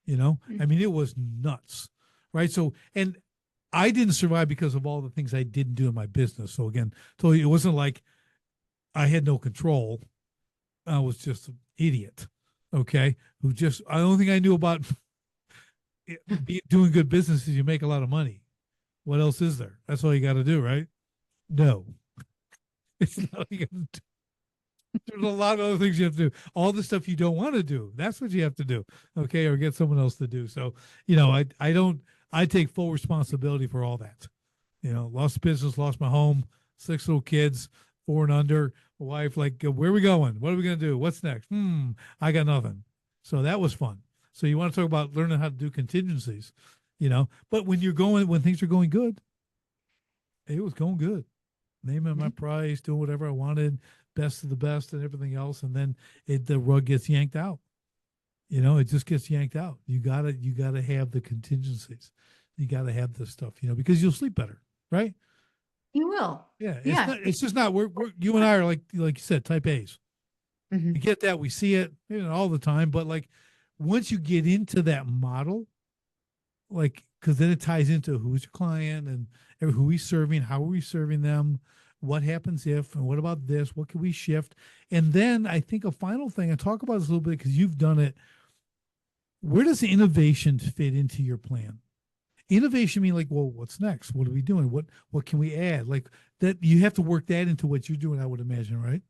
Speaker 2: I mean, it was nuts. Right. So, and I didn't survive because of all the things I didn't do in my business. So again, so it wasn't like I had no control. I was just an idiot. Okay. Who just, I don't think I knew about doing good business is you make a lot of money. What else is there? That's all you got to do, right? No, it's not all you got to do. There's a lot of other things you have to do. All the stuff you don't want to do. That's what you have to do. Okay. Or get someone else to do. So, I don't, I take full responsibility for all that. Lost business, lost my home, 6 little kids, 4 and under, a wife, like, where are we going? What are we going to do? What's next? I got nothing. So that was fun. So you want to talk about learning how to do contingencies, but when things are going good, it was going good. Naming my price, doing whatever I wanted, best of the best and everything else. And then the rug gets yanked out. It just gets yanked out. You gotta have the contingencies. You gotta have this stuff, because you'll sleep better, right?
Speaker 1: You will.
Speaker 2: Yeah.
Speaker 1: Yeah.
Speaker 2: It's just not, you and I are like you said, type A's.
Speaker 1: Hmm.
Speaker 2: We get that. We see it, all the time. But like, once you get into that model, like, because then it ties into who's your client and who we serving, how are we serving them, what happens if, and what about this, what can we shift? And then I think a final thing, I talk about this a little bit because you've done it. Where does the innovation fit into your plan? Innovation mean like, well, what's next? What are we doing? What can we add? Like that, you have to work that into what you're doing, I would imagine, right?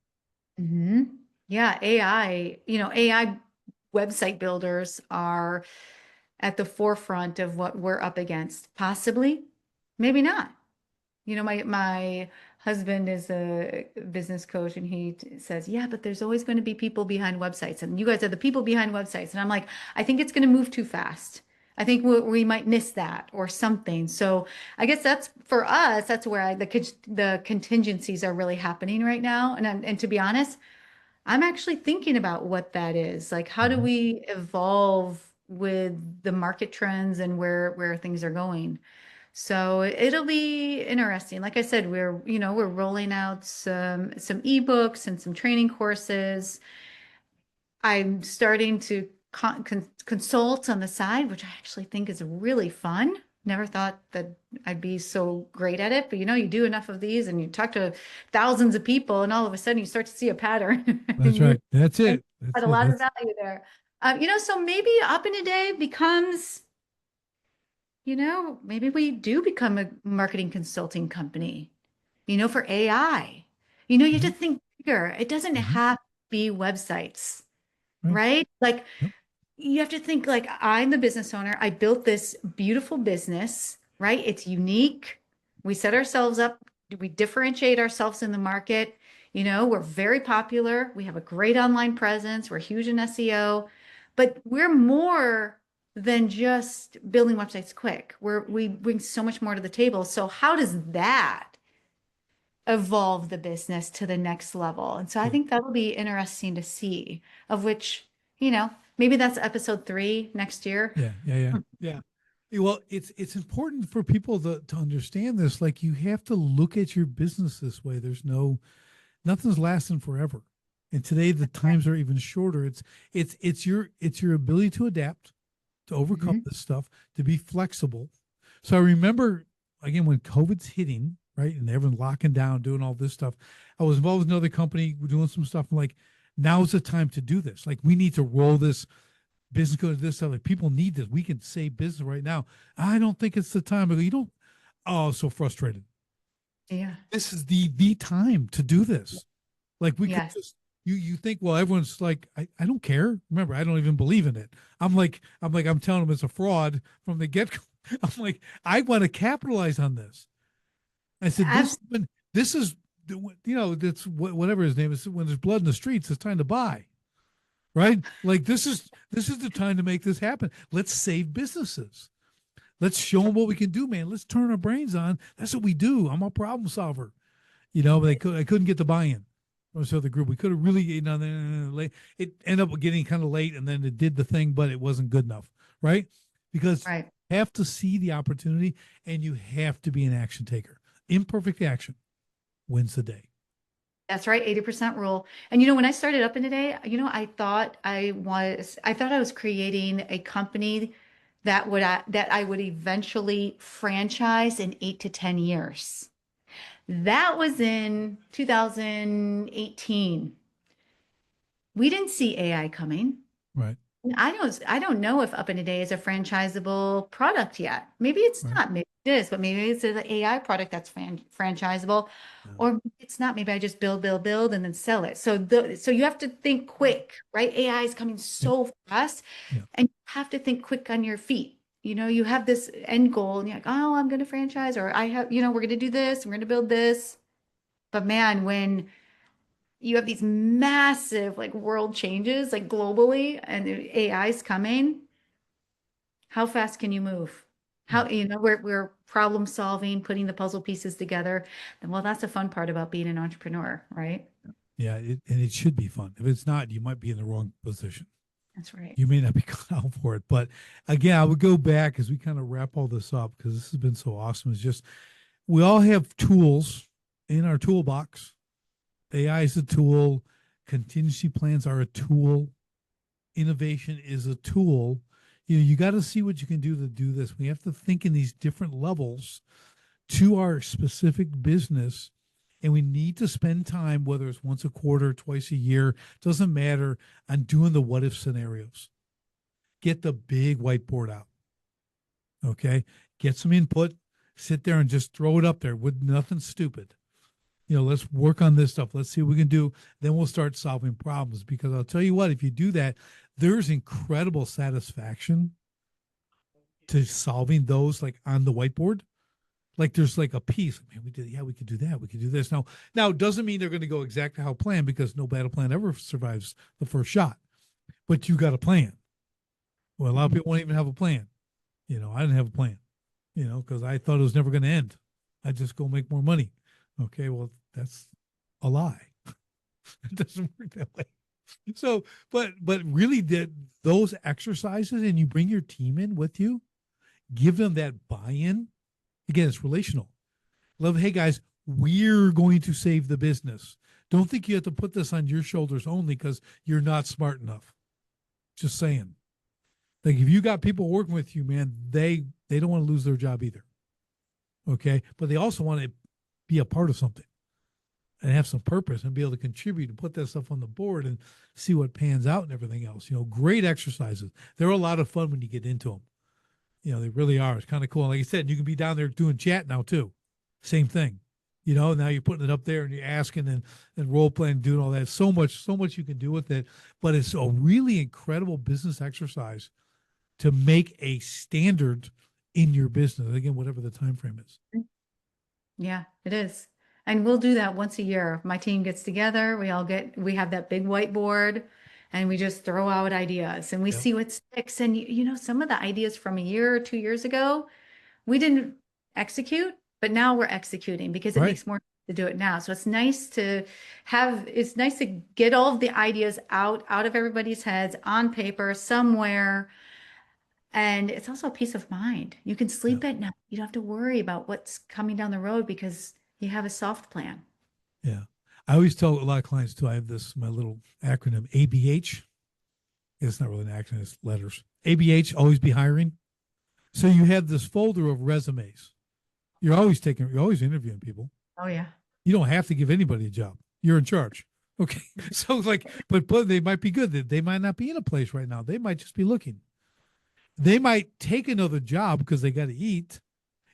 Speaker 1: Hmm. Yeah. AI website builders are at the forefront of what we're up against. Possibly, maybe not. My husband is a business coach and he says, yeah, but there's always going to be people behind websites. And you guys are the people behind websites. And I'm like, I think it's going to move too fast. I think we might miss that or something. So I guess that's for us, that's where the contingencies are really happening right now. And to be honest, I'm actually thinking about what that is. Like, how do
Speaker 2: Mhm.
Speaker 1: we evolve with the market trends and where things are going? So it'll be interesting. Like I said, we're rolling out some ebooks and some training courses. I'm starting to consult on the side, which I actually think is really fun. Never thought that I'd be so great at it, but you do enough of these and you talk to thousands of people, and all of a sudden you start to see a pattern,
Speaker 2: That's
Speaker 1: and you
Speaker 2: right. That's
Speaker 1: find
Speaker 2: it. That's
Speaker 1: a
Speaker 2: it.
Speaker 1: lot of
Speaker 2: That's
Speaker 1: value there. So maybe Up in a Day becomes, maybe we do become a marketing consulting company, for AI. You have to
Speaker 2: mhm,
Speaker 1: think bigger. It doesn't
Speaker 2: mhm,
Speaker 1: have to be websites,
Speaker 2: right.
Speaker 1: right? Like,
Speaker 2: Yep.
Speaker 1: you have to think like, I'm the business owner. I built this beautiful business, right? It's unique. We set ourselves up, we differentiate ourselves in the market. We're very popular. We have a great online presence. We're huge in SEO, but we're more than just building websites quick. We bring so much more to the table. So how does that evolve the business to the next level? And so I
Speaker 2: Yeah.
Speaker 1: think that'll be interesting to see, of which, maybe that's episode 3 next year.
Speaker 2: Yeah. Yeah. Yeah. Yeah. Well, it's important for people to understand this. Like, you have to look at your business this way. Nothing's lasting forever. And today the times are even shorter. It's your ability to adapt, to overcome
Speaker 1: Mhm.
Speaker 2: this stuff, to be flexible. So I remember, again, when COVID's hitting, right, and everyone locking down, doing all this stuff, I was involved with another company, we're doing some stuff. I'm like, now's the time to do this. Like, we need to roll this business code to this stuff. Like, people need this. We can save business right now. I don't think it's the time. I go, you don't. Oh, so frustrated.
Speaker 1: Yeah.
Speaker 2: This is the time to do this. Like, we could
Speaker 1: Yes.
Speaker 2: just, you think, well, everyone's like, I don't care. Remember, I don't even believe in it. I'm telling them it's a fraud from the get go. I'm like, I want to capitalize on this. I said,
Speaker 1: Absolutely.
Speaker 2: this is, that's whatever his name is. When there's blood in the streets, it's time to buy, right? Like, this is the time to make this happen. Let's save businesses. Let's show them what we can do, man. Let's turn our brains on. That's what we do. I'm a problem solver. But I couldn't get the buy-in from this other group. We could have really, it ended up getting kind of late, and then it did the thing, but it wasn't good enough, right? because
Speaker 1: Right.
Speaker 2: you have to see the opportunity and you have to be an action taker. Imperfect action wins the day.
Speaker 1: That's right, 80% rule. And when I started up in the day, I thought I was creating a company that I would eventually franchise in 8 to 10 years. That was in 2018. We didn't see AI coming.
Speaker 2: Right.
Speaker 1: I don't know if Up in a Day is a franchisable product yet. Maybe it's
Speaker 2: Right.
Speaker 1: not. Maybe it is, but maybe it's an AI product that's franchisable,
Speaker 2: Yeah.
Speaker 1: or maybe it's not. Maybe I just build, and then sell it. So you have to think quick, right? AI is coming
Speaker 2: Yep.
Speaker 1: so fast,
Speaker 2: Yeah.
Speaker 1: and you have to think quick on your feet. You have this end goal, and you're like, oh, I'm going to franchise, or we're going to do this, we're going to build this. But man, when you have these massive like world changes like globally and AI is coming, how fast can you move?
Speaker 2: Yeah.
Speaker 1: We're problem solving, putting the puzzle pieces together. And well, that's the fun part about being an entrepreneur, right?
Speaker 2: Yeah. And it should be fun. If it's not, you might be in the wrong position.
Speaker 1: That's right.
Speaker 2: You may not be cut out for it. But again, I would go back as we kind of wrap all this up because this has been so awesome. It's just we all have tools in our toolbox. AI is a tool, contingency plans are a tool, innovation is a tool. You got to see what you can do to do this. We have to think in these different levels to our specific business. And we need to spend time, whether it's once a quarter, twice a year, doesn't matter, on doing the what if scenarios. Get the big whiteboard out. Okay. Get some input, sit there and just throw it up there with nothing stupid. Let's work on this stuff. Let's see what we can do. Then we'll start solving problems. Because I'll tell you what, if you do that, there's incredible satisfaction to solving those like on the whiteboard. Like there's like a piece. Man, we could do that. We could do this. Now it doesn't mean they're going to go exactly how planned because no battle plan ever survives the first shot. But you got a plan. Well, a lot of
Speaker 1: Mhm.
Speaker 2: people won't even have a plan. I didn't have a plan, because I thought it was never going to end. I just go make more money. Okay, well, that's a lie. It doesn't work that way. So, but really, those exercises, and you bring your team in with you, give them that buy-in. Again, it's relational. Love, hey guys, we're going to save the business. Don't think you have to put this on your shoulders only because you're not smart enough. Just saying. Like if you got people working with you, man, they don't want to lose their job either. Okay, but they also want to be a part of something and have some purpose and be able to contribute and put that stuff on the board and see what pans out and everything else. Great exercises. They're a lot of fun when you get into them. They really are. It's kind of cool. Like I said, you can be down there doing chat now too. Same thing. Now you're putting it up there and you're asking and role playing, doing all that. So much you can do with it. But it's a really incredible business exercise to make a standard in your business. Again, whatever the time frame is.
Speaker 1: Yeah, it is. And we'll do that once a year. My team gets together, we have that big whiteboard and we just throw out ideas and we
Speaker 2: Yep.
Speaker 1: see what sticks. And some of the ideas from a year or 2 years ago, we didn't execute, but now we're executing because it
Speaker 2: Right.
Speaker 1: makes more sense to do it now. So it's nice to get all of the ideas out of everybody's heads on paper somewhere. And it's also a peace of mind. You can
Speaker 2: Yeah.
Speaker 1: sleep at night. You don't have to worry about what's coming down the road because you have a soft plan.
Speaker 2: Yeah. I always tell a lot of clients too, I have my little acronym ABH. It's not really an acronym, it's letters. ABH, always be hiring. So you have this folder of resumes. You're always interviewing people.
Speaker 1: Oh yeah.
Speaker 2: You don't have to give anybody a job. You're in charge. Okay. So but they might be good. They might not be in a place right now. They might just be looking. They might take another job because they got to eat.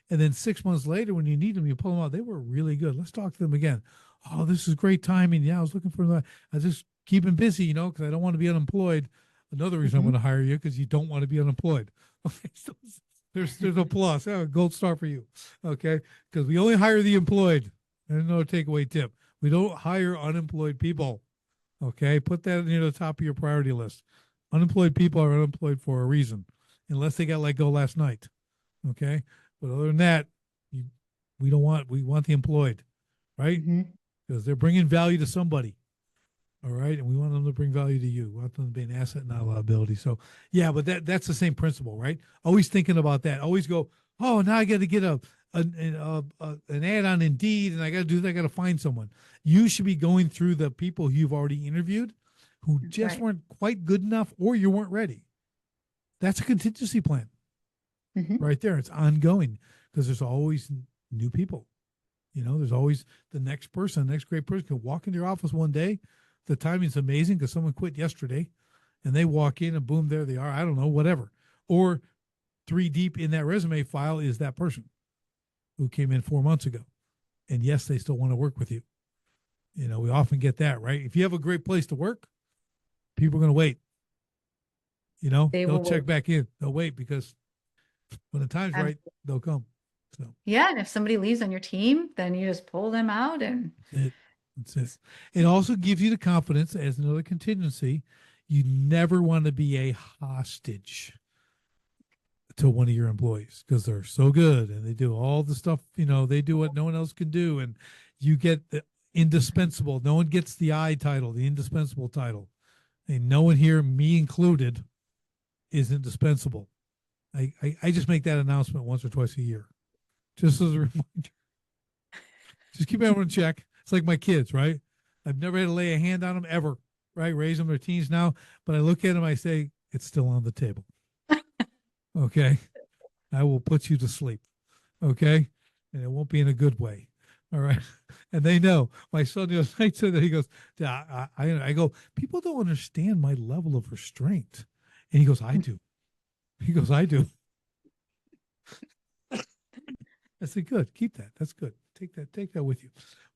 Speaker 2: And then 6 months later, when you need them, you pull them out. They were really good. Let's talk to them again. Oh, this is great timing. Yeah, I was looking for that. I just keep them busy, because I don't want to be unemployed. Another reason I'm
Speaker 1: Mhm.
Speaker 2: going to hire you because you don't want to be unemployed. Okay, so there's a plus. Yeah, a gold star for you. Okay, because we only hire the employed. And another takeaway tip: we don't hire unemployed people. Okay, put that near the top of your priority list. Unemployed people are unemployed for a reason, unless they got let go last night. Okay, but other than that, you, we want the employed, right?
Speaker 1: Mhm.
Speaker 2: Because they're bringing value to somebody. All right. And we want them to bring value to you. We want them to be an asset, not a liability. So yeah, but that's the same principle, right? Always thinking about that. Always go, oh, now I got to get an ad on Indeed, and I got to do that. I got to find someone. You should be going through the people you've already interviewed who just
Speaker 1: Right.
Speaker 2: weren't quite good enough or you weren't ready. That's a contingency plan
Speaker 1: Hmm.
Speaker 2: right there. It's ongoing because there's always new people. There's always the next person, the next great person can walk into your office one day. The timing's amazing because someone quit yesterday and they walk in and boom, there they are. I don't know, whatever. Or three deep in that resume file is that person who came in 4 months ago. And yes, they still want to work with you. We often get that, right? If you have a great place to work, people are going to wait.
Speaker 1: They
Speaker 2: They'll
Speaker 1: will
Speaker 2: check
Speaker 1: wait.
Speaker 2: back in. They'll wait because when the time's right, they'll come. So
Speaker 1: Yeah, and if somebody leaves on your team, then you just pull them out and
Speaker 2: that's it. That's it. It also gives you the confidence as another contingency. You never want to be a hostage to one of your employees because they're so good and they do all the stuff, they do what no one else can do. And you get the indispensable. No one gets the I title, the indispensable title. And no one here, me included, is indispensable. I just make that announcement once or twice a year, just as a reminder. Just keep everyone in check. It's like my kids, right? I've never had to lay a hand on them ever, right? Raise them, they're teens now, but I look at them, I say, it's still on the table. Okay. I will put you to sleep. Okay. And it won't be in a good way. All right. And they know. My son the other night said that he goes, I go, people don't understand my level of restraint. And he goes, I do. He goes, I do. I said, good. Keep that. That's good. Take that with you.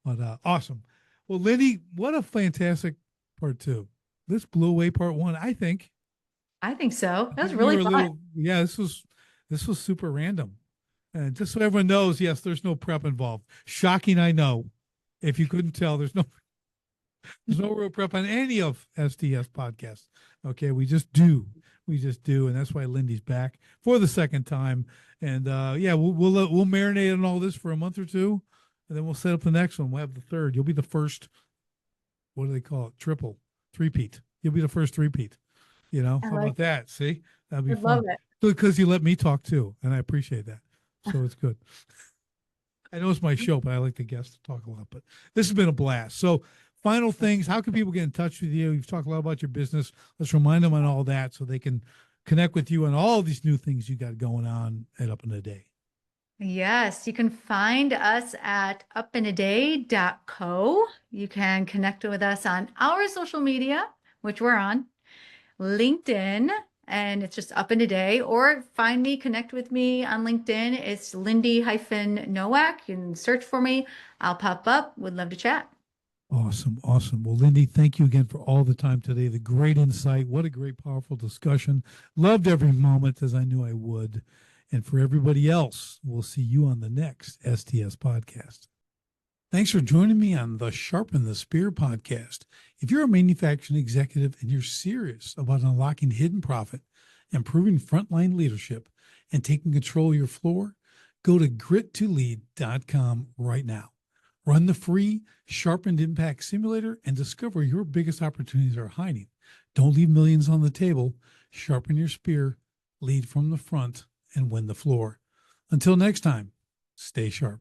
Speaker 2: But awesome. Well, Lindy, what a fantastic part two. This blew away part one, I think.
Speaker 1: I think so.
Speaker 2: I
Speaker 1: That was
Speaker 2: think we
Speaker 1: really
Speaker 2: were a
Speaker 1: fun.
Speaker 2: little, yeah, this was super random. And just so everyone knows, yes, there's no prep involved. Shocking, I know. If you couldn't tell, there's no real prep on any of SDS podcasts. Okay, we just do. We just do, and that's why Lindy's back for the second time. And yeah, we'll marinate on all this for a month or two, and then we'll set up the next one. We'll have the third. You'll be the first. What do they call it? Triple three-peat. You'll be the first three-peat.
Speaker 1: I
Speaker 2: How
Speaker 1: like
Speaker 2: about that? See, that'd be
Speaker 1: I love
Speaker 2: fun
Speaker 1: it.
Speaker 2: because you let me talk too, and I appreciate that. So it's good. I know it's my show, but I like the guests to talk a lot. But this has been a blast. So, final things: how can people get in touch with you? You've talked a lot about your business. Let's remind them on all that so they can connect with you on all these new things you got going on at Up in a Day.
Speaker 1: Yes, you can find us at upinaday.co. You can connect with us on our social media, which we're on, LinkedIn, and it's just Up in a Day, or find me, connect with me on LinkedIn. It's Lindy-Nowak. You can search for me. I'll pop up. Would love to chat.
Speaker 2: Awesome, awesome. Well, Lindy, thank you again for all the time today. The great insight. What a great, powerful discussion. Loved every moment as I knew I would. And for everybody else, we'll see you on the next STS podcast. Thanks for joining me on the Sharpen the Spear podcast. If you're a manufacturing executive and you're serious about unlocking hidden profit, improving frontline leadership, and taking control of your floor, go to grit2lead.com right now. Run the free Sharpened Impact Simulator and discover your biggest opportunities are hiding. Don't leave millions on the table. Sharpen your spear, lead from the front, and win the floor. Until next time, stay sharp.